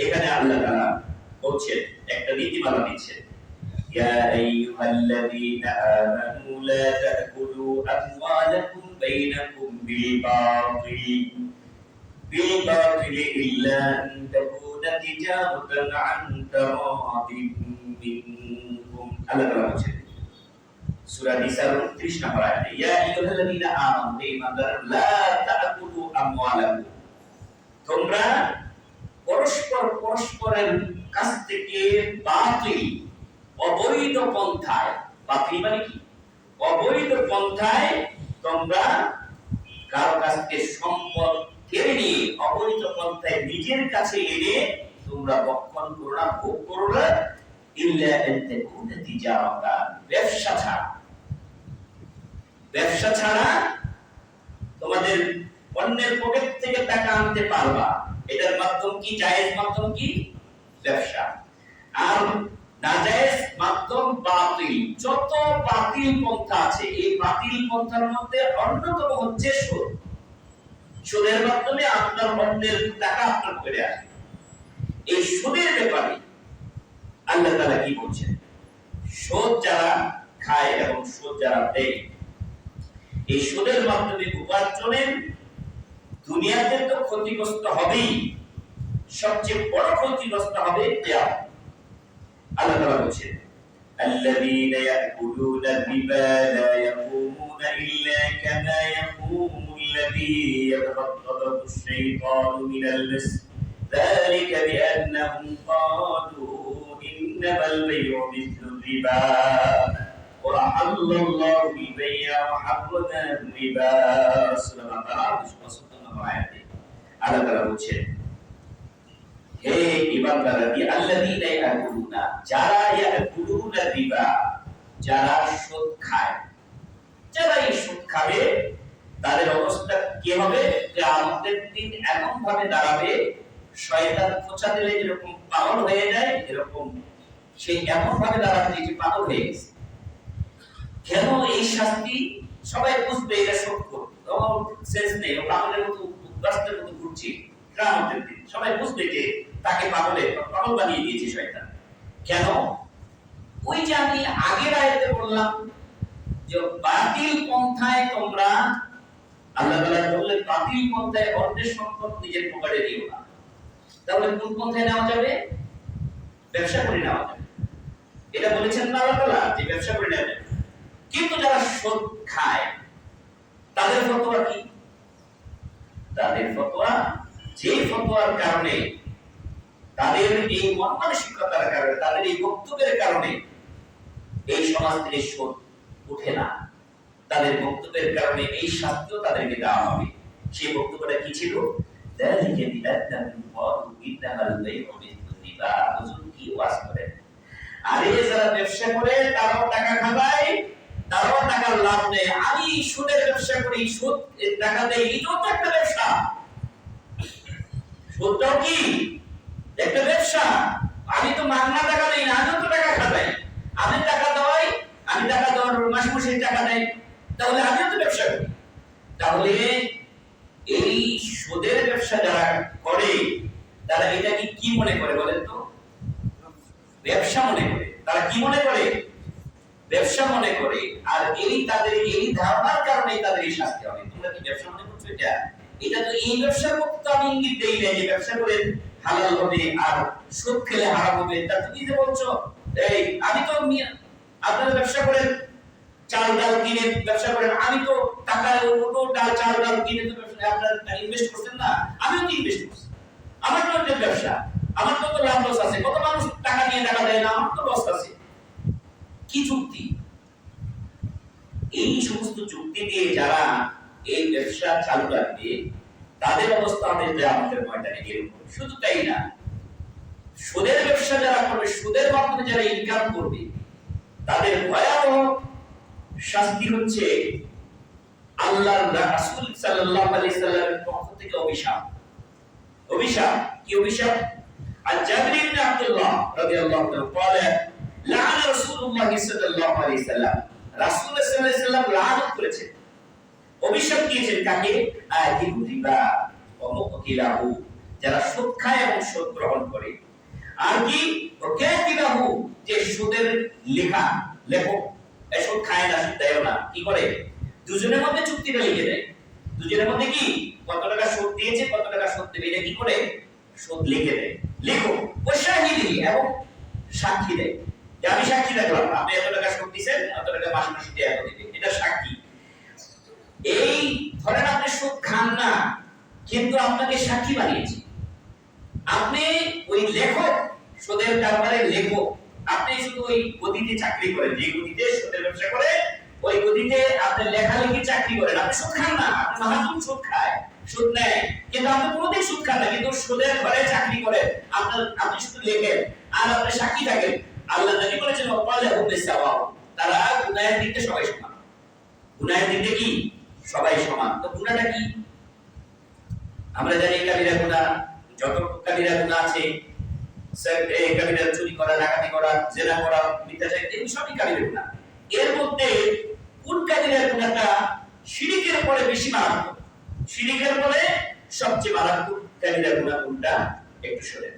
এখানে আল্লাহ তাআলা বলছেন, একটা নীতিমালা দিচ্ছেন, ইয়া আইয়ুহাল্লাযীনা আমানু লা তা'কুলু আমওয়ালাকুম বাইনাকুম বিল বাতিল ইল্লা আন তাকুনা তিজারাতান আন তারাদিন মিনকুম। আল্লাহ তাআলা বলছেন সূরা নিসার 29 নম্বর আয়াতে, ইয়া আইয়ুহাল্লাযীনা আমানু, হে ঈমানদাররা, লা তা'কুলু আমওয়ালাকুম, তোমরা পরস্পরের কাছ থেকে বাতিল অবৈধ পন্থায়, বাতিল মানে কি অবৈধ পন্থায় তোমরা কারো কাছ থেকে সম্পদ কেড়ে নিয়ে অবৈধ পন্থায় নিজের কাছে এনে তোমরা ভক্ষণ করো না, ভোগ করো না, ইল্লা আন তাকুনা তিজারাতান, ব্যবসা ছাড়া। ব্যবসা ছাড়া তোমাদের অন্যের পকেট থেকে টাকা আনতে পারবা, এটার মাধ্যম কি? জায়েজ মাধ্যম কি? ব্যবসা। আর নাজায়েজ মাধ্যম বাতিল। যত বাতিল পন্থা আছে, এই বাতিল পন্থার মধ্যে অন্যতম হচ্ছে সুদ। সুদের মাধ্যমে আপনার অন্যের টাকা আপনার পকেটে আসে। এই সুদের ব্যাপারে আল্লাহ তাআলা কি বলছেন? সুদ যারা খায় এবং সুদ যারা দেয়, এই সুদের মাধ্যমে উপার্জনের দুনিয়াতে তো ক্ষতিগ্রস্ত হবেই, সবচেয়ে বড় ক্ষতিগ্রস্ত হবে কিয়ামত। আল্লাহ তাআলা বলেন, আল্লাযীনা ইয়াকুলুনা রিবা লা ইয়াকুমুনা ইল্লা কামা ইয়াকুমুল্লাযী ইয়াতাখাত্তাবু আশ-শাইতানু মিনাল মাস, যালিকা বিআন্নাহুম ক্বালু ইন্নামাল বাই'উ মিছলু রিবা ওয়া আহাল্লাল্লাহু আল-বাই'a ওয়া হাররামা রিবা। সূরা বাকারা 57 নম্বর আয়াতে আল্লাহ তাআলা বলেন, হে ঈমানদাররা, আল্লাযীনা ইয়াকুলুনা, যারা ইয়াকুলুনা রিবা, যারা সুদ খায়, যারা এই সুদ খাবে তাদের অবস্থা কি হবে? কিয়ামতের দিন এমন ভাবে দাঁড়াবে, শয়তান খোঁচা দিলে যেরকম পাগল হয়ে যায়, এরকম সেই এমন ভাবে দাঁড়াবে যে পাগল হয়ে গেছে। কেন এই শাস্তি? সবাই বুঝবে এটা সত্য, তখন সেন্স নেই, পাগলের মতো উদ্বাস্তের মতো ঘুরছে। কিয়ামতের দিন সবাই বুঝবে যে তাকে পাগল বানিয়ে দিয়েছে শয়তান। কেন? ওই যে আমি আগের আয়াতে বললাম যে বাতিল পন্থায় তোমরা, আল্লাহ তাআলা বললেন বাতিল পন্থায় অন্যের সম্পদ নিজের পকেটে দিও না। তাহলে কোন পন্থায় নেওয়া যাবে? ব্যবসা করে নেওয়া যাবে। এটা বলেছেন না আল্লাহ তাআলা যে ব্যবসা করে নেবে। কিন্তু যারা সুদ খায় তাদের ফতোয়া কি? তাদের ফতোয়া, যে ফতোয়ার কারণে, তাদের এই মন মানসিকতার কারণে, তাদের এই বক্তব্যের কারণে এই সমাজ থেকে সুদ উঠে না, তাদের বক্তব্যের কারণে এই শাস্তিও তাদেরকে দেওয়া হবে। সেই বক্তব্যটা কি ছিল? যালিকা বিআন্নাহুম ক্বালু ইন্নামাল বাইউ মিসলু রিবা। হুজুর কি ওয়াজ করেন? আরে যারা ব্যবসা করে তারাও টাকা খায়, তারাও টাকার লাভ নেয়। আমি সুদের ব্যবসা করি, সুদ টাকা দেই, এটাও তো একটা ব্যবসা। সুদটাও কি একটা ব্যবসা? আমি তো মাগনা টাকা দেই না, আমিও তো টাকা খাই। আমি টাকা দেওয়াই, আমি টাকা দেওয়ার মাসে মাসে টাকা দেই, তাহলে আমিও তো ব্যবসা করি। তাহলে এই সুদের ব্যবসা যারা করে তারা এটাকে কি মনে করে বলেন তো? ব্যবসা মনে করে। তারা কি মনে করে? ব্যবসা মনে করে। আর এই তাদের এই ধারণার কারণে তাদের এই শাস্তি হবে। তোমরা কি ব্যবসা মনে করছো এটা? এটা তো এই ব্যবসার মতো তো আমি ইঙ্গিত দেই না যে ব্যবসা করে হালাল হবে আর সুদ খেলে হারাম হবে। তা তুমি যে বলছো, এই আমি তো আপনারা ব্যবসা করেন, চাল ডাল কিনে ব্যবসা করেন, আমি তো টাকা ওটো ডাল চাল ডাল কিনে তো ব্যবসা আপনারা ইনভেস্ট করছেন না, আমিও তো ইনভেস্ট করছি। আমার তো একটা ব্যবসা, আমার তো লাভ লস আছে। কত মানুষ টাকা নিয়ে টাকা দেয় না, আমার তো লস আছে। কি যুক্তি? এই সমস্ত যুক্তি দিয়ে যারা এই ব্যবসা চালু রাখবে তাদের অবস্থা আমাদের ময়দানে এরকম। শুধু তাই না, সুদের ব্যবসা যারা করবে, সুদের মাধ্যমে যারা ইনকাম করবে, তাদের ভয়াবহ শাস্তি হচ্ছে আল্লাহর রাসূল সাল্লাল্লাহু আলাইহি সাল্লামের পক্ষ থেকে অভিশাপ। অভিশাপ কি? অভিশাপ আন জাবির ইবনে আব্দুল্লাহ রাদিয়াল্লাহু তাআলা বলে, লাআনা রাসূলুল্লাহ সাল্লাল্লাহু আলাইহি সাল্লাম, রাসূল সাল্লাল্লাহু আলাইহি সাল্লাম লানত করেছেন, অভিশাপ দিয়েছেন কাকে? আকিলু রিবা ওয়া মুকিলাহু, যারা সুদ খায় এবং সুদ গ্রহণ করে। আর কি? ওয়াকাতিবাহু, যে সুদের লেখক, এই সুদ খায় না, সুদ দেয় না, কি করে? দুজনের মধ্যে চুক্তিটা লিখে দেয়। দুজনের মধ্যে কি কত টাকা সুদ দিয়েছে, কত টাকা সুদ দেবে, এটা কি করে? সুদ লিখে দেয়। লেখো ও শাহিদি, এবং সাক্ষী দেয় যে আমি সাক্ষী রাখলাম আপনি এত টাকা সুদ দিয়েছেন, এত টাকা মাসে মাসে দেয়া দিবেন, এটা সাক্ষী। এই ধরেন আপনি সুদ খান না, কিন্তু আপনাকে সাক্ষী বানিয়েছে। আপনি ওই লেখক, সুদের কারবারের লেখক, আপনি শুধু ওই গদিতে চাকরি করেন, যে গদিতে সুদের ব্যবসা করে ওই গদিতে আপনি লেখালেখি চাকরি করেন। আপনি সুদ খান না, আপনি মহাজন সুদ খায়, সুদ নেয়, কিন্তু আপনি কোনোদিন সুদ খান না, কিন্তু সুদের ঘরে চাকরি করেন। আপনি শুধু লেখেন আর আপনি সাক্ষী থাকেন। আল্লাহ নবী বলেছেন ওয়ালাহুম বিসাওয়া, তারা গুনাহের দিকে সবাই সমান। গুনাহের দিকে কি? সবাই সমান। তো গুনাহটা কি? আমরা জানি কাবিরা গুনাহ, যত কাবিরা গুনাহ আছে, কাবিরা চুরি করা, ডাকাতি করা, জিনা করা, মিথ্যাচার, এই সবই কাবিরা গুনাহ। এর মধ্যে কোন কাবিরা গুনাহটা শিরকের পরে বেশি মারাত্মক? শিরকের পরে সবচেয়ে মারাত্মক কাবিরা গুনাহ কোনটা? একটু শুনেন।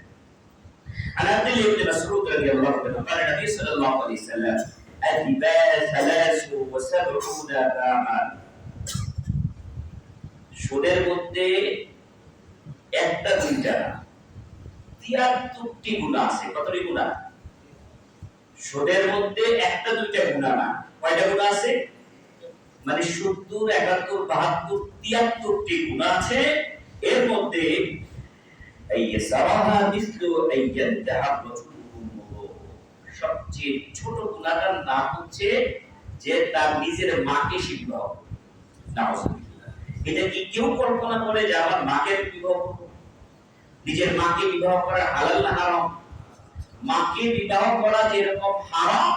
عن عبد الله بن مسعود رضي الله عنه قال النبي صلى الله عليه وسلم الربا 73 بابا, সুদের মধ্যে একটা দুইটা 73টি গুনাহ আছে। কতটি গুনাহ? সুদের মধ্যে একটা দুইটা গুনাহ না, কয়টা গুনাহ আছে? মানে 70, 71, 72, 73টি গুনাহ আছে। এর মধ্যে সবচেয়ে ছোট গুনাহটার নাম হচ্ছে যে তার নিজের মাকে সে বিবাহ করে। এটা কি কেউ কল্পনা করে যে আমার মাকে বিবাহ করব? নিজের মাকে বিবাহ করা হালাল না হারাম? মাকে বিবাহ করা যেরকম হারাম,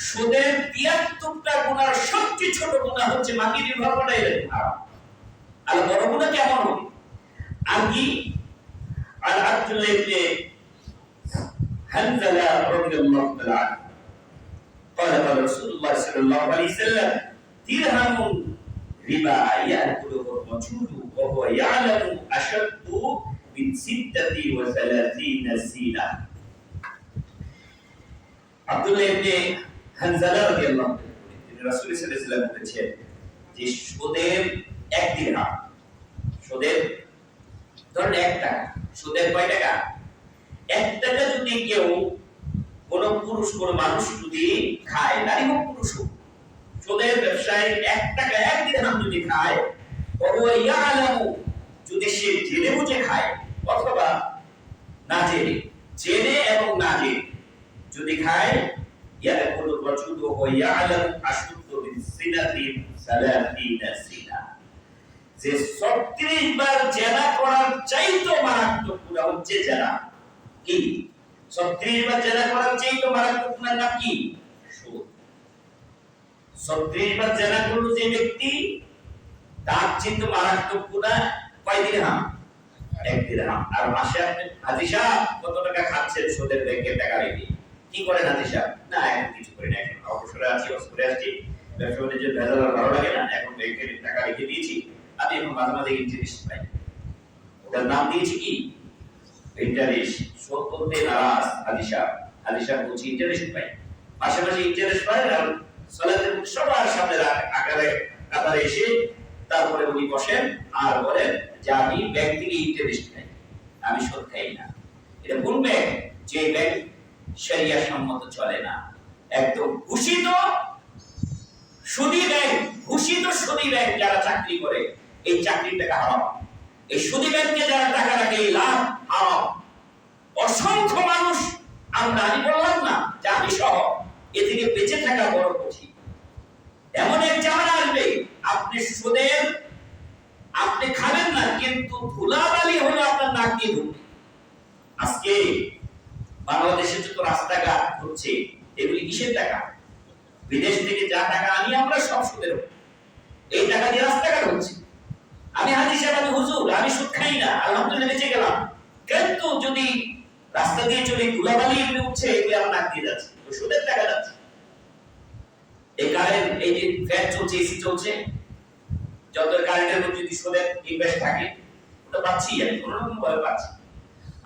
সুদের 73টা গুনার সবচেয়ে ছোট গুনাহ হচ্ছে মাকে বিবাহ করা, এরকম হারাম। আর বড় গুনাহ কেমন হবে? আর কি? আর আব্দুল্লাহ ইবনে হানজালা রাদিয়াল্লাহু তাআলা قال قال رسول الله صلى الله عليه وسلم درهم ربا يأكله الرجل وهو يعلم أشد من 36 سنة. আব্দুল্লাহ ইবনে হানজালা রাদিয়াল্লাহু তাআলা তিনি রাসূল সাল্লাল্লাহু আলাইহি ওয়াসাল্লাম বলেছেন যে সুদের 1 দিরহাম, সুদের ধরেন 1 টাকা, সুদের কয় টাকা? 1 টাকা যদি কেউ কোন পুরুষ কোন মানুষ যদি খায়, নারী হোক পুরুষ হোক, সুদের ব্যবসায় 1 টাকা 1 দিরহাম যদি খায়, যদি সে জেনে বুঝে খায় অথবা না জেনে, জেনে এবং না জেনে যদি খায়, ইয়াকুলু রাজুলু ওয়া ইয়ালামু আশুদ্দু বিসিনাতিন 30 সিনা, যে 36 বার জেনা করার চাইতো মারাত্মক গুনাহ হচ্ছে জেনা। কি 36 বার জেনা করার চাইতো মারাত্মক গুনাহ নাম কি? সুদ। 36 বার জেনা করলো যে ব্যক্তি, তার চাইতো মারাত্মক গুনাহ কয় দিরহাম? 1 দিরহাম। আর মাসে আপনি হাজী সাহেব কত টাকা খাচ্ছেন সুদের ব্যাংকে টাকা রেখে? কি করেন হাজী সাহেব? না এখন কিছু করি না, এখন অবসরে আছি, অবসরে আসছি, ব্যবসা বাণিজ্যের ভেজাল ভালো লাগে না, এখন ব্যাংকে টাকা রেখে দিয়েছি, আমি এখন মাঝে মাঝে ইন্টারেস্ট পাই। ওটার নাম দিয়েছি কি? ইন্টারেস্ট। সুদ বলতে নারাজ হাজী সাহেব। হাজী সাহেব বলছি ইন্টারেস্ট পাই, মাসে মাসে ইন্টারেস্ট পাই। আর সালাতের সবার সামনে আকারে কাতারে এসে তারপরে উনি বসেন আর বলেন যে আমি ব্যাংক থেকে ইন্টারেস্ট খাই, আমি সুদ খাই না। এটা কোন ব্যাংক? যে ব্যাংক শরিয়া সম্মত চলে না, একদম ঘোষিত সুদী ব্যাংক। ঘোষিত সুদী ব্যাংক যারা চাকরি করে, এই চাকরির টাকা হারাম। এই সুদী ব্যাংকে যারা টাকা রাখে, এই লাভ হারাম। অসংখ্য মানুষ, আমি বললাম না যে আমি সহ, এ থেকে বেঁচে থাকা বড় কঠিন। এমন এক জামানা আসবে আপনি সুদের আপনি খাবেন না, কিন্তু ধুলাবালি হলো আপনার নাক দিয়ে ঢুকবে। আজকে বাংলাদেশে যত রাস্তাঘাট হচ্ছে, এগুলি কিসের টাকা? বিদেশ থেকে যা টাকা আনি আমরা সব সুদের, এই টাকা দিয়ে রাস্তাঘাট হচ্ছে। আমি হাজী সাহেব, আমি হুজুর, আমি সুদ খাই না, আলহামদুলিল্লাহ বেঁচে গেলাম, কিন্তু যদি রাস্তা দিয়ে চলে ধুলাবালি এগুলি উঠছে, এগুলি আমার নাক দিয়ে যাচ্ছে, তো সুদের টাকা যাচ্ছে। এই কারেন্ট, এই যে ফ্যান চলছে, এসি চলছে, যত কারেন্টের মধ্যে যদি সুদের ইনভেস্ট থাকে, ওটা পাচ্ছি, আমি কোনো রকম ভাবে পাচ্ছি।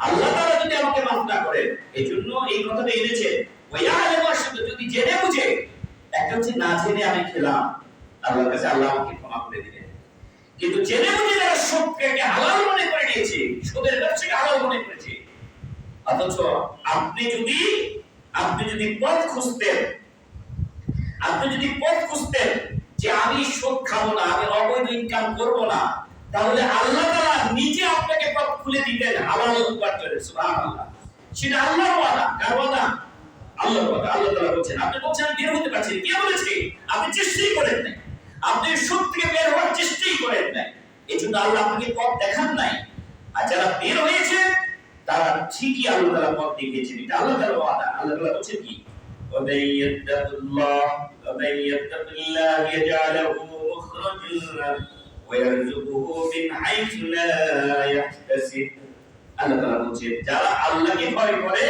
আল্লাহ তাআলা যদি আমাকে মাফ না করেন, এজন্য এই কথাটা এনেছে, ওয়া আলামু আশুদ্দু, যদি জেনে বুঝে, একটা হচ্ছে না জেনে আমি খেলাম, আল্লাহর কাছে আল্লাহ আমাকে ক্ষমা করে দিবেন। কিন্তু জেনে বুঝে যারা সুদকে হালাল মনে করে নিয়েছে, সুদের ব্যবসাকে হালাল মনে করেছে, অথচ আপনি যদি পথ খুঁজতেন যে আমি সুদ খাবো না, আমি অবৈধ ইনকাম করব না, তাহলে আল্লাহ তাআলা নিজে আপনাকে পথ খুলে দিতেন হালাল উপার্জনের। সুবহানাল্লাহ। সেটা আল্লাহর ওয়াদা। কার ওয়াদা? আল্লাহর ওয়াদা। আল্লাহ তাআলা বলেন, আপনি বলছেন বের হতে পারছেন, কে বলেছে? আপনি চেষ্টাই করেন নাই, আপনি সুদ থেকে বের হওয়ার চেষ্টাই করেন নাই, এজন্য আল্লাহ আপনাকে পথ দেখান নাই। আর যারা বের হয়েছে তারা ঠিকই আল্লাহ তাআলা পথ দেখিয়েছেন। এটা আল্লাহ তাআলার ওয়াদা। আল্লাহ তাআলা বলেন কি? ومن يتق الله يجعل له مخرجا ويرزقه من حيث لا يحتسب। আল্লাহ তাআলা বলেন, যারা আল্লাহকে ভয় করে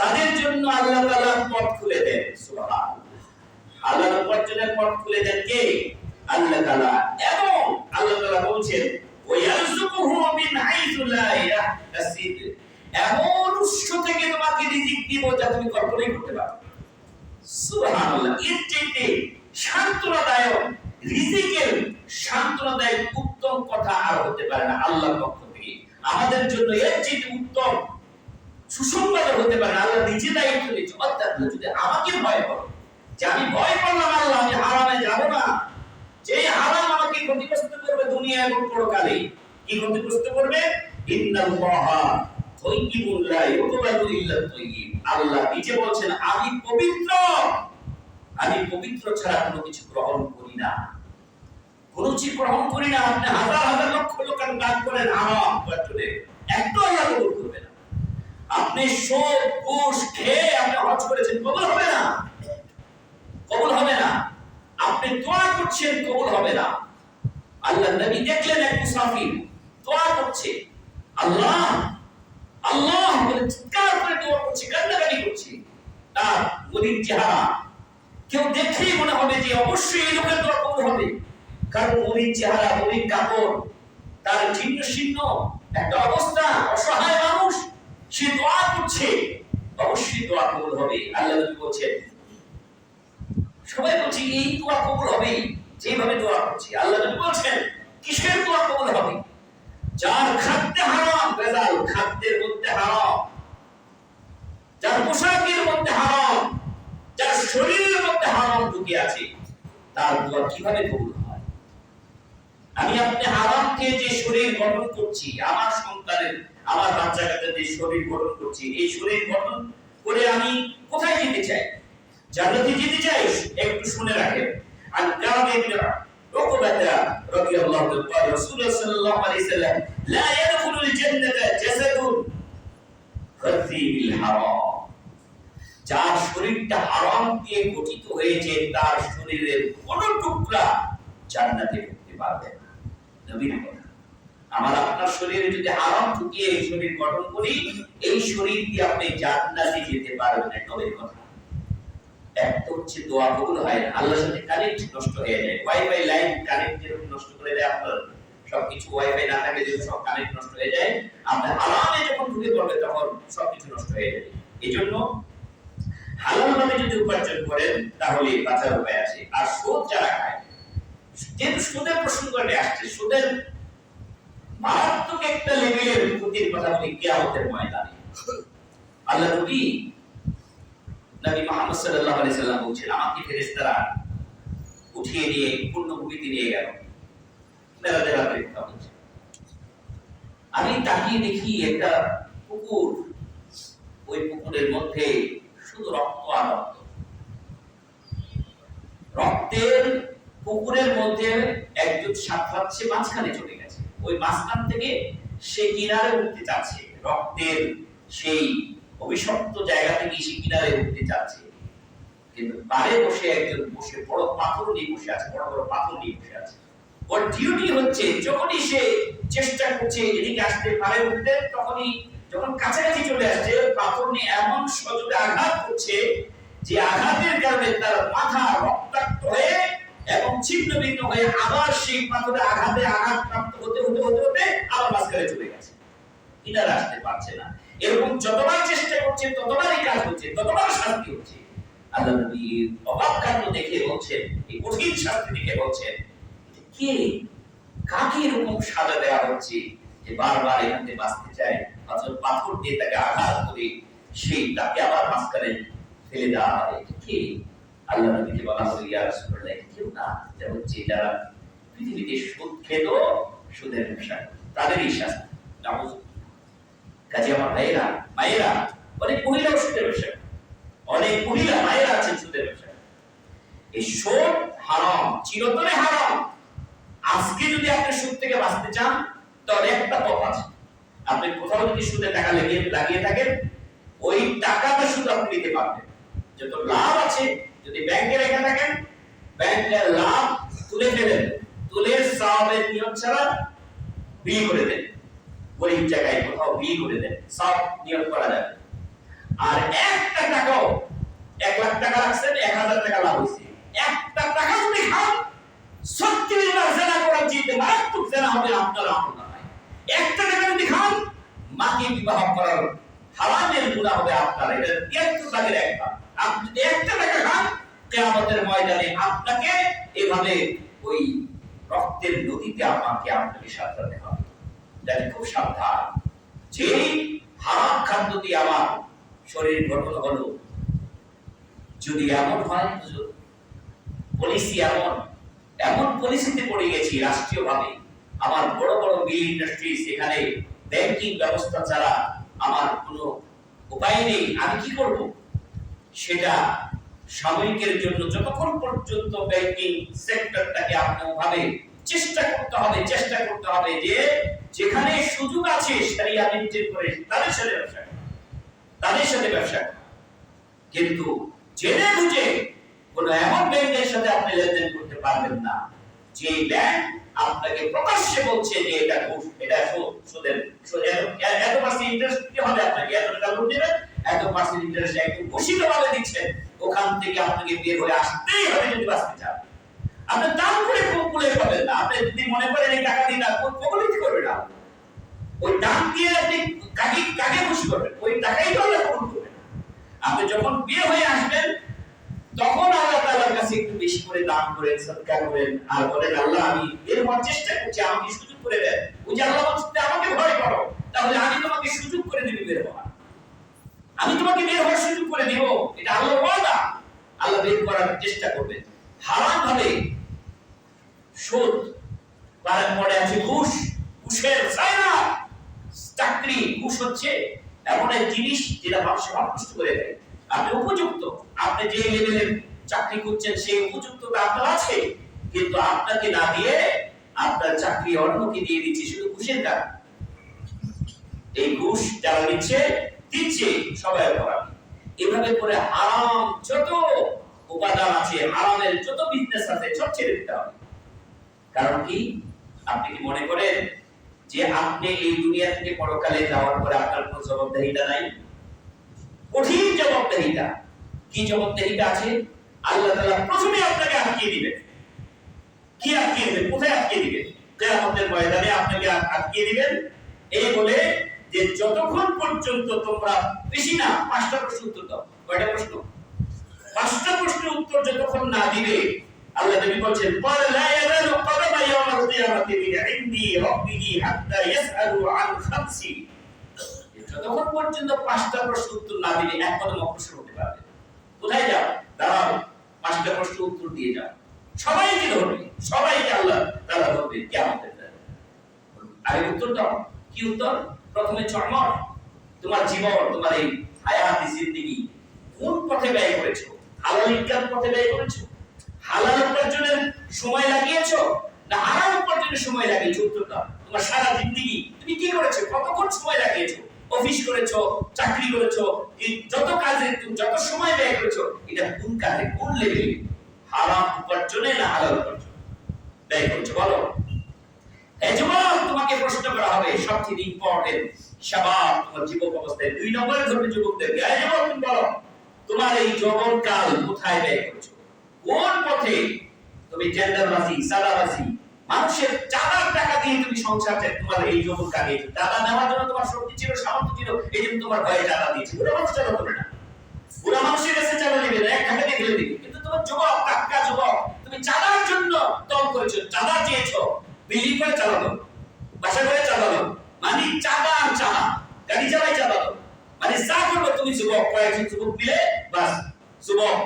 তাদের জন্য আল্লাহ তাআলা পথ খুলে দেন। সুবহানাল্লাহ। আল্লাহর উপার্জনের পথ খুলে দেন কে? আল্লাহ তাআলা। এবং আল্লাহ তাআলা বলেন, ওয়ায়ারযুকুহু মিন হাইসু লা ইয়াহতাসিব, এমন উৎস থেকে তোমাকে রিজিক দিব যা তুমি কল্পনাই করতে পারো। সুবহানাল্লাহ। এর চাইতে সান্ত্বনাদায়ক, রিজিকের সান্ত্বনাদায়ক উত্তম কথা আর হতে পারে না আল্লাহর পক্ষ থেকে আমাদের জন্য। এর চাইতে উত্তম সুসংবাদ হতে পারে না। আল্লাহ নিজে দায়িত্ব নিয়েছে। অর্থাৎ যদি আমাকে ভয় করো, যে আমি ভয় করলাম আল্লাহ, আমি হারামে যাব না, যে হারাম আমাকে ক্ষতিগ্রস্ত করবে দুনিয়া এবং পরকালে। কি ক্ষতিগ্রস্ত করবে? ইন্নাল্লাহা তাইয়্যিবুন লা ইয়াকবালু ইল্লা তাইয়্যিব। আল্লাহ নিজে বলেন, আমি পবিত্র, আমি পবিত্র ছাড়া কোনো কিছু গ্রহণ করি না, কোনো কিছু গ্রহণ করি না। আপনি হাজার হাজার লক্ষ লোক দান করেন হারাম উপার্জনে, একটু আল্লাহ কবুল করবে না। আপনি সুদ ঘুষ খেয়ে আপনি হজ করেছেন, কবুল হবে না, কবুল হবে না। আপনি দোয়া করছেন, কবুল হবে না। আল্লাহ নবী দেখলেন এক মুসাফির দোয়া করছে, আল্লাহ আল্লাহ বলে চিৎকার করে দোয়া করছে, কান্নাকাটি করছে। তার মুদির চেহারা কেউ দেখলেই মনে হবে যে অবশ্যই এই লোকের দোয়া কবুল হবে, কারণ মুদির চেহারা, মুদির কাপড়, তার ছিন্ন ছিন্ন একটা অবস্থা, অসহায় মানুষ, সে দোয়া করছে, অবশ্যই দোয়া কবুল হবে। আল্লাহ নবী বলেন, সবাই বলছে এই দোয়া কবুল হবে যেভাবে দোয়া করছি। আল্লাহ নবী বলেন, কিসের দোয়া কবুল হবে? যার খাদ্যে হারাম ভেজাল, খাদ্যের মধ্যে হারাম, যার পোশাকের মধ্যে হারাম, যার শরীরের মধ্যে হারাম ঢুকে আছে, তার দোয়া কিভাবে কবুল হয়? আমি আপনি হারাম খেয়ে যে শরীর গঠন করছি, আমার সন্তানের, আমার বাচ্চা কাচ্চাদের যে শরীর গঠন করছি, এই শরীর গঠন করে আমি কোথায় যেতে চাই? জান্নাতে যেতে চাই। একটু শুনে রাখেন। আর কাবে ইবনে উকবাতা রাদিয়াল্লাহু তাআলা রাসূলুল্লাহ সাল্লাল্লাহু আলাইহি সাল্লাম লা ইয়াদখুলুল জান্নাতা জাসাদুন খাসি বিল হারাম। যার শরীরটা হারাম দিয়ে গঠিত হয়েছে, তার শরীরের কোন টুকরা জান্নাতে ঢুকতে পারবে না। নবীর কথা। আমার আপনার শরীরে যদি হারাম ঢুকিয়ে এই শরীর গঠন করি, এই শরীর দিয়ে আপনি জান্নাতে যেতে পারবেন না। নবীর কথা। এক তো হচ্ছে দোয়া কবুল হয় না, আল্লাহর সাথে কানেক্ট নষ্ট হয়ে যায়। ওয়াইফাই লাইন কানেক্ট যেরকম নষ্ট করে দেয় আপনার, সবকিছু ওয়াইফাই না থাকলে যদি সব কানেক্ট নষ্ট হয়ে যায়, আপনার হারামে যখন ঢুকে পড়বে তখন সবকিছু নষ্ট হয়ে যাবে। এজন্য হালাল ভাবে যদি উপার্জন করেন তাহলে বাঁচার উপায় আছে। আর সুদ যারা খায়, যেহেতু সুদের প্রসঙ্গটা আসছে, সুদের মারাত্মক একটা লেভেলের ক্ষতির কথা বলি কিয়ামতের ময়দানে। আল্লাহ নবী মুহাম্মদ সাল্লাল্লাহু আলাইহি সাল্লাম বলেছেন, আমাকে ফেরেশতারা উঠিয়ে নিয়ে পূর্ণভূমিতে নিয়ে গেল। মেরাজের রাতের কথা বলছে। আমি তাকিয়ে দেখি একটা পুকুর, ওই পুকুরের মধ্যে শুধু রক্ত আর রক্ত। রক্তের পুকুরের মধ্যে একজন সাঁতরাচ্ছে, মাঝখানে চলে গেছে। ওই মাঝখান থেকে সে কিনারে উঠতে চাচ্ছে, রক্তের সেই অভিশপ্ত জায়গা থেকে সে কিনারে উঠতে চাচ্ছে, কিন্তু পারে বসে একজন বসে বড় পাথর নিয়ে বসে আছে, বড় বড় পাথর নিয়ে বসে আছে। ওর ডিউটি হচ্ছে যখনই সে চেষ্টা করছে এদিকে আসতে পারে উঠতে, তখনই যখন কাছাকাছি চলে আসছে, পাথর নিয়ে এমন সজোরে আঘাত করছে যে আঘাতের কারণে তার মাথা রক্তাক্ত হয়ে এবং ছিন্ন ভিন্ন হয়ে আবার সেই পাথরে আঘাতে আঘাতপ্রাপ্ত হতে হতে হতে হতে আবার মাঝখানে চলে গেছে, কিনারে আসতে পারছে না। এরকম যতবার চেষ্টা করছে ততবারই কাজ হচ্ছে, ততবার শাস্তি হচ্ছে। আল্লাহ নবী অবাক কাণ্ড দেখে বলছেন, এই কঠিন শাস্তি দেখে বলছেন, কে কাকে এরকম সাজা দেওয়া হচ্ছে যে বারবার এখান থেকে বাঁচতে চায়, অথচ পাথর দিয়ে তাকে আঘাত করে সেই তাকে আবার মাঝখানে ফেলে দেওয়া হয়। কে? আল্লাহ নবীকে বলা হলো, ইয়া রাসূলুল্লাহ, কেউ না, এটা হচ্ছে যারা পৃথিবীতে সুদ খেত, সুদের ব্যবসা, তাদেরই শাস্তি। কাজে আমার ভাইয়েরা, মায়েরা, অনেক মহিলাও সুদের ব্যবসা, অনেক মহিলা মায়েরা আছেন সুদের ব্যবসা। এই সুদ হারাম, চিরতরে হারাম। আজকে যদি আপনি সুদ থেকে বাঁচতে চান, তাহলে একটা পথ আছে। আপনি কোথাও যদি সুদে টাকা লাগিয়ে থাকেন, ওই টাকাটা শুধু আপনি নিতে পারবেন। যত লাভ আছে, যদি ব্যাংকে রেখে থাকেন, ব্যাংকের লাভ তুলে ফেলেন, তুলে সওয়াবের নিয়ত ছাড়া বিল করে দেন। গরিব জায়গায় কোথাও বিল করে দেন, সব নিয়ত করা যাবে। আর একটা টাকাও, 1 লাখ টাকা রাখছেন, 1000 টাকা লাভ হয়েছে, একটা টাকা যদি খান, 36 বার জেনা করার চেয়ে মারাত্মক জেনা হবে আপনার আমলনামায়। একটা টাকা যদি খান, মাকে বিবাহ করার হারামের গুনাহ হবে আপনার, এটা 73 ভাগের 1 ভাগ। আপনি যদি একটা টাকা খান, কিয়ামতের ময়দানে আপনাকে এভাবে ওই রক্তের নদীতে আপনাকে সাঁতরাতে হবে। তাই খুব সাবধান। যে হারাম খাদ্য দিয়ে আমার শরীর গঠন হলো, যদি এমন হয় পলিসি এমন পলিসিতে পড়ে গেছি রাষ্ট্রীয়ভাবে, আমার বড় বড় মিল ইন্ডাস্ট্রি, সেখানে ব্যাংকিং ব্যবস্থা ছাড়া আমার কোনো উপায় নেই, আমি কি করব? সেটা সাময়িকের জন্য যতক্ষণ পর্যন্ত ব্যাংকিং সেক্টরটাকে আপনাভাবে চেষ্টা করতে হবে যে যেখানে সুযোগ আছে শরিয়া মেনটেন করে তাদের সাথে ব্যবসা, কিন্তু জেনে বুঝে কোন এমন ব্যাংকের সাথে আপনি লেনদেন করতে পারবেন না যে ব্যাংক আপনাকে প্রকাশ্যে বলছে যে এটা ঘুষ, এটা সুদের, এত পার্সেন্ট ইন্টারেস্ট দিতে হবে আপনাকে, এত টাকা লোন দেবেন, এত পার্সেন্ট ইন্টারেস্ট একদম ঘোষিতভাবে দিচ্ছেন, ওখান থেকে আপনাকে বের হয়ে আসতেই হবে যদি বাঁচতে চান। আপনি দাম করে কুলে পাবেন না। আপনি যদি মনে করেন এই টাকা দিয়ে না কখনোই কি করবে না, ওই দাম দিয়ে আপনি কাকে খুশি করবেন? ওই টাকাই তো আল্লাহ কবুল করবেন। আপনি যখন বিয়ে হয়ে আসবেন, তখন আল্লাহ তাআলার কাছে একটু বেশি করে দান করেন, সদকা করেন, আর বলেন, আল্লাহ আমি এর হওয়ার চেষ্টা করছি, আমাকে সুযোগ করে দেন। ওই যে আল্লাহ বলছেন আমাকে ভয় করো, তাহলে আমি তোমাকে সুযোগ করে দেব বের হওয়ার। আমি তোমাকে বের হওয়ার সুযোগ করে দেব, এটা আল্লাহর ওয়াদা। আল্লাহ বের করার চেষ্টা করবেন। হারাম ভাবে সুদ, তারপরে আছে ঘুষ, ঘুষের ছায়া, চাকরি। ঘুষ হচ্ছে এমন এক জিনিস যেটা মানুষকে নষ্ট করে দেয়। আপনি উপযুক্ত, আপনি যে লেভেলের চাকরি করছেন সেই উপযুক্ততা আপনার আছে, কিন্তু আপনাকে না দিয়ে আপনার চাকরি অন্যকে দিয়ে দিচ্ছে শুধু ঘুষের কারণে। এই ঘুষ যারা দিচ্ছে সবাই অপরাধী। এভাবে করে হারাম যত উপাদান আছে, হারামের যত বিজনেস আছে সব ছেড়ে দিতে হবে। কারণ কি, আপনি কি মনে করেন যে আপনি এই দুনিয়া থেকে পরকালে যাওয়ার পরে আপনার কোনো জবাবদিহিতা নাই? কঠিন জবাবদিহিতা। কি জবাবদিহিতা আছে? আল্লাহ তাআলা প্রথমে আপনাকে আটকিয়ে দিবেন। কি আটকিয়ে দিবেন? কোথায় আটকিয়ে দিবেন? কিয়ামতের ময়দানে আপনাকে আটকিয়ে দিবেন এই বলে যে যতক্ষণ পর্যন্ত তোমরা বেশি না 5টা প্রশ্ন উত্তর দাও। কয়টা প্রশ্ন? 5টা প্রশ্নের উত্তর যতক্ষণ না দিবে, আল্লাহ নবী বলেন ক্বাল লা ইয়াজালু কদামা ইয়াউমাল কিয়ামাতি মিন ইনদি রাব্বিহি হাত্তা ইয়াসআলু আন খামসি। যতক্ষণ পর্যন্ত 5টা প্রশ্নের উত্তর না দিলে এক কদম অগ্রসর হতে পারবে। কোথায় যাও? দাঁড়াও, 5টা প্রশ্নের উত্তর দিয়ে যাও। সবাইকে ধরবে, সবাইকে আল্লাহ তাআলা ধরবে কিয়ামতের দিন। আরে উত্তর দাও। কি উত্তর? প্রথমে চমক, তোমার জীবন, তোমার এই হায়াতি জিন্দেগি কোন পথে ব্যয় করেছো? হালাল ইনকাম পথে ব্যয় করেছো? হালাল উপার্জনের সময় লাগিয়েছো না হারাম উপার্জনের সময় লাগিয়েছো? উত্তর দাও। তোমার সারা জিন্দেগি তুমি কি করেছো? কতক্ষণ সময় লাগিয়েছো? অফিস করেছো, চাকরি করেছো, যত কাজে তুমি যত সময় ব্যয় করেছো, এটা কোন কাজে, কোন লেভেলে? হারাম উপার্জনে না হালাল উপার্জনে ব্যয় করেছো? বলো। এই যুবক, তোমাকে প্রশ্ন করা হবে সবচেয়ে ইম্পর্টেন্ট। শাবাব, তোমার যুবক অবস্থায় 2 নম্বরে ধরবে যুবকদেরকে। এই যুবক, তুমি বলো তোমার এই যৌবন কাল কোথায় ব্যয় করেছো? কোন পথে তুমি টেন্ডারবাজি, সাদাবাজি, মানুষের চাঁদার টাকা দিয়ে তুমি সংসার তোমার এই যৌবন কাটিয়েছো? চাঁদা নেওয়ার জন্য তোমার শক্তি ছিল, সামর্থ্য ছিল, এই জন্য তোমার ভয়ে চাঁদা দিয়েছো। ওরা মানুষ চাঁদা দেবে না, ওরা মানুষের কাছে চাঁদা নেবে না, এক ঘাটে ফেলে দিবে। কিন্তু তোমার যুবক, টাটকা যুবক, তুমি চাঁদার জন্য তল করেছো, চাঁদা চেয়েছো, বিল্ডিং করে চালালো, বাসা করে চালালো, মানে চাঁদা আর চাঁদা, গাড়ি চালাই চালালো, মানে যা করবে তুমি যুবক, কয়েকজন যুবক মিলে বাস যুবক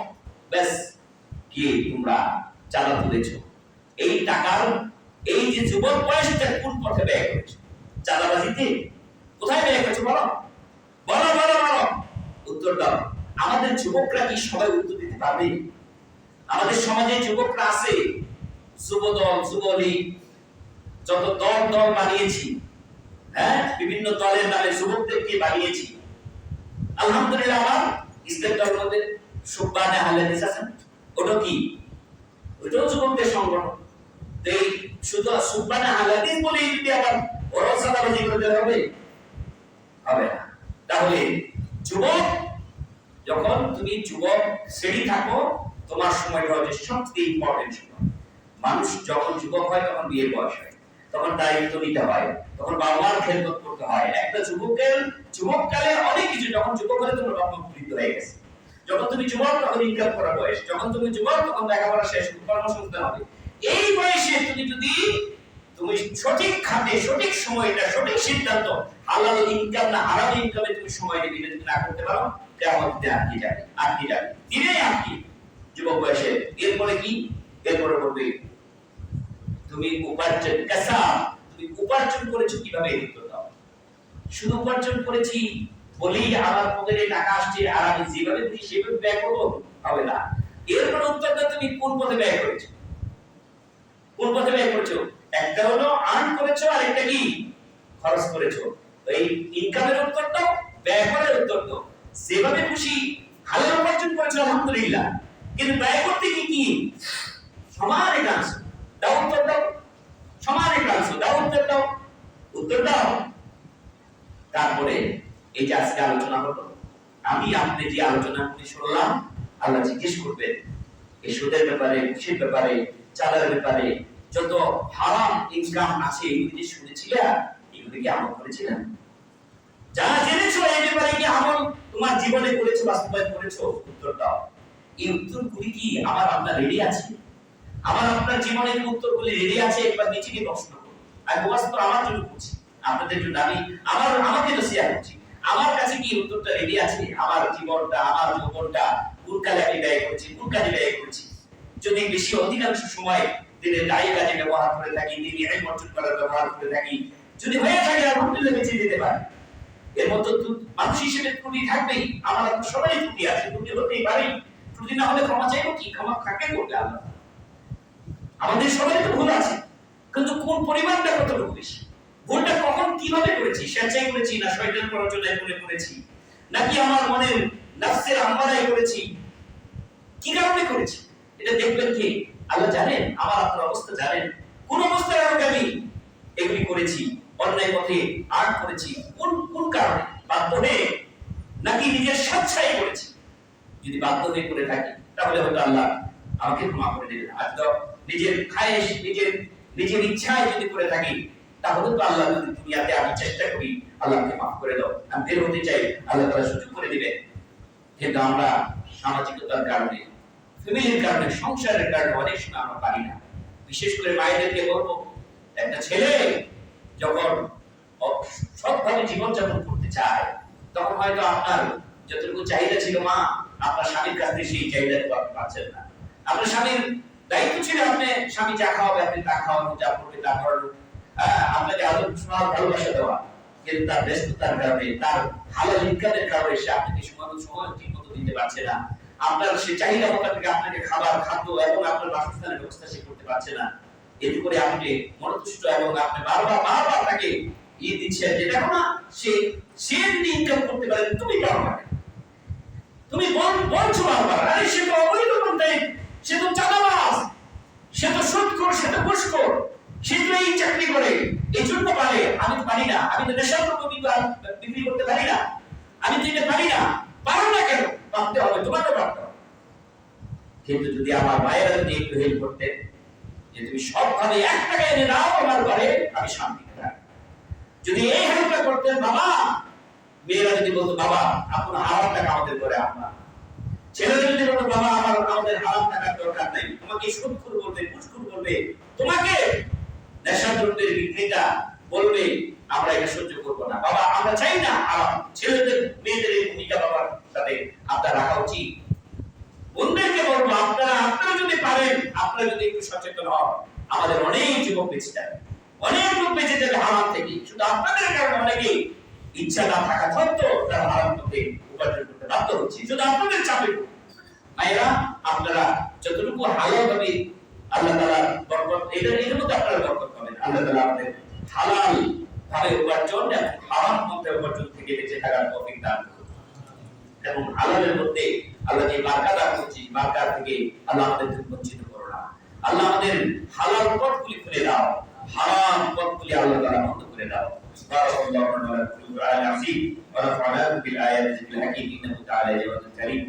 ব্যাস কি তোমরা চাঁদা তুলেছো। এই টাকার এই যে যুবক বয়সটা কোন পথে ব্যয় করেছো? চাঁদাবাজিতে? কোথায় ব্যয় করেছো? বলো বলো বলো বলো, উত্তর দাও। আমাদের যুবকরা কি সবাই উত্তর দিতে পারবে? আমাদের সমাজে যুবকরা আছে, যুবদল, যুবলীগ, যত দল দল বানিয়েছি, হ্যাঁ, বিভিন্ন দলের নামে যুবকদেরকে বানিয়েছি। আলহামদুলিল্লাহ, আমার ইসলাম ধর্মের সুবহানে হাদিস আছে, ওটা কি? ওটাও যুবকদের সংগঠন। এই শুধু সুবহানে হাদিস বলে যদি আবার ওরা সাদাবাজি করতে হবে হবে না। তাহলে যুবক, যখন তুমি যুবক শ্রেণী থাকো, তোমার সময়টা হচ্ছে সবচেয়ে ইম্পর্টেন্ট সময়। মানুষ যখন যুবক হয় তখন বিয়ের বয়স হয়, তখন দায়িত্ব নিতে হয়, তখন বাবা মার খেদমত করতে হয়। একটা যুবকের যুবককালে অনেক কিছু, যখন যুবক হলে তোমার বাবা মা বৃদ্ধ হয়ে গেছে, যখন তুমি যুবক তখন ইনকাম করার বয়স, যখন তুমি যুবক তখন লেখাপড়া শেষ, কর্মসংস্থান হবে। এই বয়সে তুমি যদি তুমি সঠিক খাতে সঠিক সময়টা সঠিক সিদ্ধান্ত, হালাল ইনকাম না হারাম ইনকামে তুমি সময় দিবে, যদি না করতে পারো কিয়ামতে আটকে যাবে, আটকে যাবে, দিনেই আটকে যুবক বয়সে। এরপরে কি? এরপরে বলবে তুমি উপার্জন কাসা, তুমি উপার্জন করেছো কিভাবে? এই উত্তর দাও। শুধু উপার্জন করেছি বলেই আমার পকেটে টাকা আসছে আর আমি যেভাবে দিই সেভাবে ব্যয় করবো হবে না। এরপরে উত্তর দাও, তুমি কোন পথে ব্যয় করেছো? কোন পথে ব্যয় করেছো? একটা হলো আর্ন করেছো, আর একটা কি? খরচ করেছো। এই ইনকামের উত্তর দাও, ব্যয় করার উত্তর দাও। যেভাবে খুশি হালাল উপার্জন করেছো আলহামদুলিল্লাহ, কিন্তু ব্যয় করতে কি কি সমান একটা আনছো, দাও উত্তর দাও। সমান একটা আনছো, দাও উত্তর দাও, উত্তর দাও। তারপরে এই যে আজকে আলোচনা হলো, আমি আপনি যে আলোচনা করে শুনলাম, আল্লাহ জিজ্ঞেস করবেন এই সুদের ব্যাপারে, ঘুষের ব্যাপারে, চাঁদার ব্যাপারে, যত হারাম ইনকাম আছে এগুলি যে শুনেছিলে, এগুলি কি আমল করেছিলেন? যা জেনেছো এই ব্যাপারে কি আমল তোমার জীবনে করেছো, বাস্তবায়ন করেছো? উত্তর দাও। এই উত্তরগুলি কি আমার আপনার রেডি আছে? আমার আপনার জীবনে কি উত্তরগুলি রেডি আছে? একবার নিজেকে প্রশ্ন করুন। আর বাস্তব আমার জন্য করছি, আপনাদের জন্য আমি আমাকে নসিহত করছি। আমার কাছে কি উত্তরটা রেডি আছে? আমার জীবনটা, আমার যৌবনটা কোন কাজে আমি ব্যয় করছি, কোন কাজে ব্যয় করছি? যদি বেশি অধিকাংশ সময় দিনের দায়ী কাজে ব্যবহার করে থাকি, দিনে ইলম অর্জন করার ব্যবহার করে থাকি, যদি হয়ে থাকে আলহামদুলিল্লাহ বেঁচে যেতে পারে। এর মধ্যে মানুষ হিসেবে ত্রুটি থাকবেই, আমার সবাই ত্রুটি আছে, ত্রুটি হতেই পারে। ত্রুটি না হলে ক্ষমা চাইবো কি? ক্ষমা কাকে করবে আল্লাহ? আমাদের সবাই তো ভুল আছে, কিন্তু কোন পরিমাণটা কতটুকু বেশি? ভুলটা কখন কিভাবে করেছি? স্বেচ্ছায় করেছি না শয়তান প্ররোচনায় করেছি, নাকি আমার মনের নফসের আম্মারায় করেছি? কি কারণে করেছি? এটা দেখবেন কি? আল্লাহ জানেন, আমার আপনার অবস্থা জানেন। কোন অবস্থায় আমি এগুলি করেছি, অন্যায় পথে আট করেছি, কোন কোন কারণে? বাধ্য হয়ে নাকি নিজের স্বেচ্ছায় করেছি? যদি বাধ্য হয়ে করে থাকি তাহলে হয়তো আল্লাহ আমাকে ক্ষমা করে দেবেন। আর তো নিজের খায়েশ, নিজের ইচ্ছায় যদি করে থাকি তাহলে তো আল্লাহ যদি দুনিয়াতে আমি চেষ্টা করি আল্লাহকে মাফ করে দাও, আমি বের হতে চাই, আল্লাহ তাআলা সুযোগ করে দিবেন। কিন্তু আমরা সামাজিকতার কারণে, ফ্যামিলির কারণে, সংসারের কারণে অনেক সময় আমরা পারি না। বিশেষ করে মায়েদেরকে বলবো, একটা ছেলে যখন সৎভাবে জীবনযাপন করতে চায় তখন হয়তো আপনার যতটুকু চাহিদা ছিল মা, আপনার স্বামীর কাছ থেকে সেই চাহিদাটুকু আপনি পাচ্ছেন না। আপনার স্বামীর দায়িত্ব ছিল আপনি স্বামী যা খাওয়াবে আপনি তা খাওয়ানো, যা করবে তা করানো, আপনাকে আদর স্নেহ ভালোবাসা দেওয়া। কিন্তু তার ব্যস্ততার কারণে, তার হালাল ইনকামের কারণে সে আপনাকে সময় ঠিক মতো দিতে পারছে না। আপনার সে চাহিদা মোতাবেক আপনাকে খাবার, খাদ্য এবং আপনার বাসস্থানের ব্যবস্থা সে করতে পারছে না। এতে করে আপনি মনতুষ্ট এবং আপনি বারবার তাকে দিচ্ছেন যে দেখো না, সে যদি ইনকাম করতে পারে তুমি কেন পারে? তুমি বলছো বারবার, আরে সে তো অবৈধ পন্থায়, সে তো চাঁদাবাজ, সে তো সুদখোর, সে তো ঘুষখোর, সে তো এই চাকরি করে, এই জন্য পারে, আমি তো পারি না, আমি তো নেশাদ্রব্য বিক্রি করতে পারি না, আমি তো এটা পারি না। পারো না কেন? পারতে হবে, তোমাকে পারতে হবে। কিন্তু যদি আমার মায়েরা যদি একটু হেল্প করতেন যে তুমি সবভাবে 1 টাকা এনে দাও আমার ঘরে, আমি শান্তিতে থাকবো, যদি এই হেল্পটা করতেন বাবা, মেয়েরা যদি বলতো বাবা আপনার হারাম টাকা আমাদের ঘরে আপনার, ছেলেরা যদি বলতো বাবা আমাদের হারাম টাকার দরকার নাই, তোমাকে সুদখোর বলবে, ঘুষখোর বলবে, তোমাকে নেশাদ্রব্যের বিক্রেতা বলবে, আমরা এটা সহ্য করব না বাবা, আমরা চাই না হারাম। ছেলেদের মেয়েদের এই ভূমিকা বাবার সাথে আপনার রাখা উচিত। বন্ধুদেরকে বলবো আপনারা যদি পারেন, আপনারা যদি একটু সচেতন হন, আমাদের অনেক যুবক বেঁচে যাবে, অনেক লোক বেঁচে যাবে হারাম থেকে। শুধু আপনাদের কারণে অনেকে ইচ্ছা না থাকা সত্ত্বেও তারা হারাম থেকে উপার্জন করতে বাধ্য হচ্ছে, শুধু আপনাদের চাপে। মায়েরা আপনারা যতটুকু হালাল ভাবে আল্লাহ তাআলা বরকত, এর মধ্যে আপনারা বরকত পাবেন। আল্লাহ তাআলা আমাদের হালাল ভাবে উপার্জন এবং হারাম মধ্যে উপার্জন থেকে বেঁচে থাকার তৌফিক দান করুন। এবং হালালের মধ্যে আল্লাহ যে বারকাত দান করছে, বারকাত থেকে আল্লাহ আমাদেরকে বঞ্চিত করো না। আল্লাহ আমাদের হালাল পথগুলি খুলে দাও, হারাম পথগুলি আল্লাহ তাআলা বন্ধ করে দাও। সুবহানাল্লাহি ওয়া বিহামদিহি ওয়া রাফা'না বিল আয়াতি বিল হাকিম ইন্নাহু তাআলা জাওয়াদুল কারীম।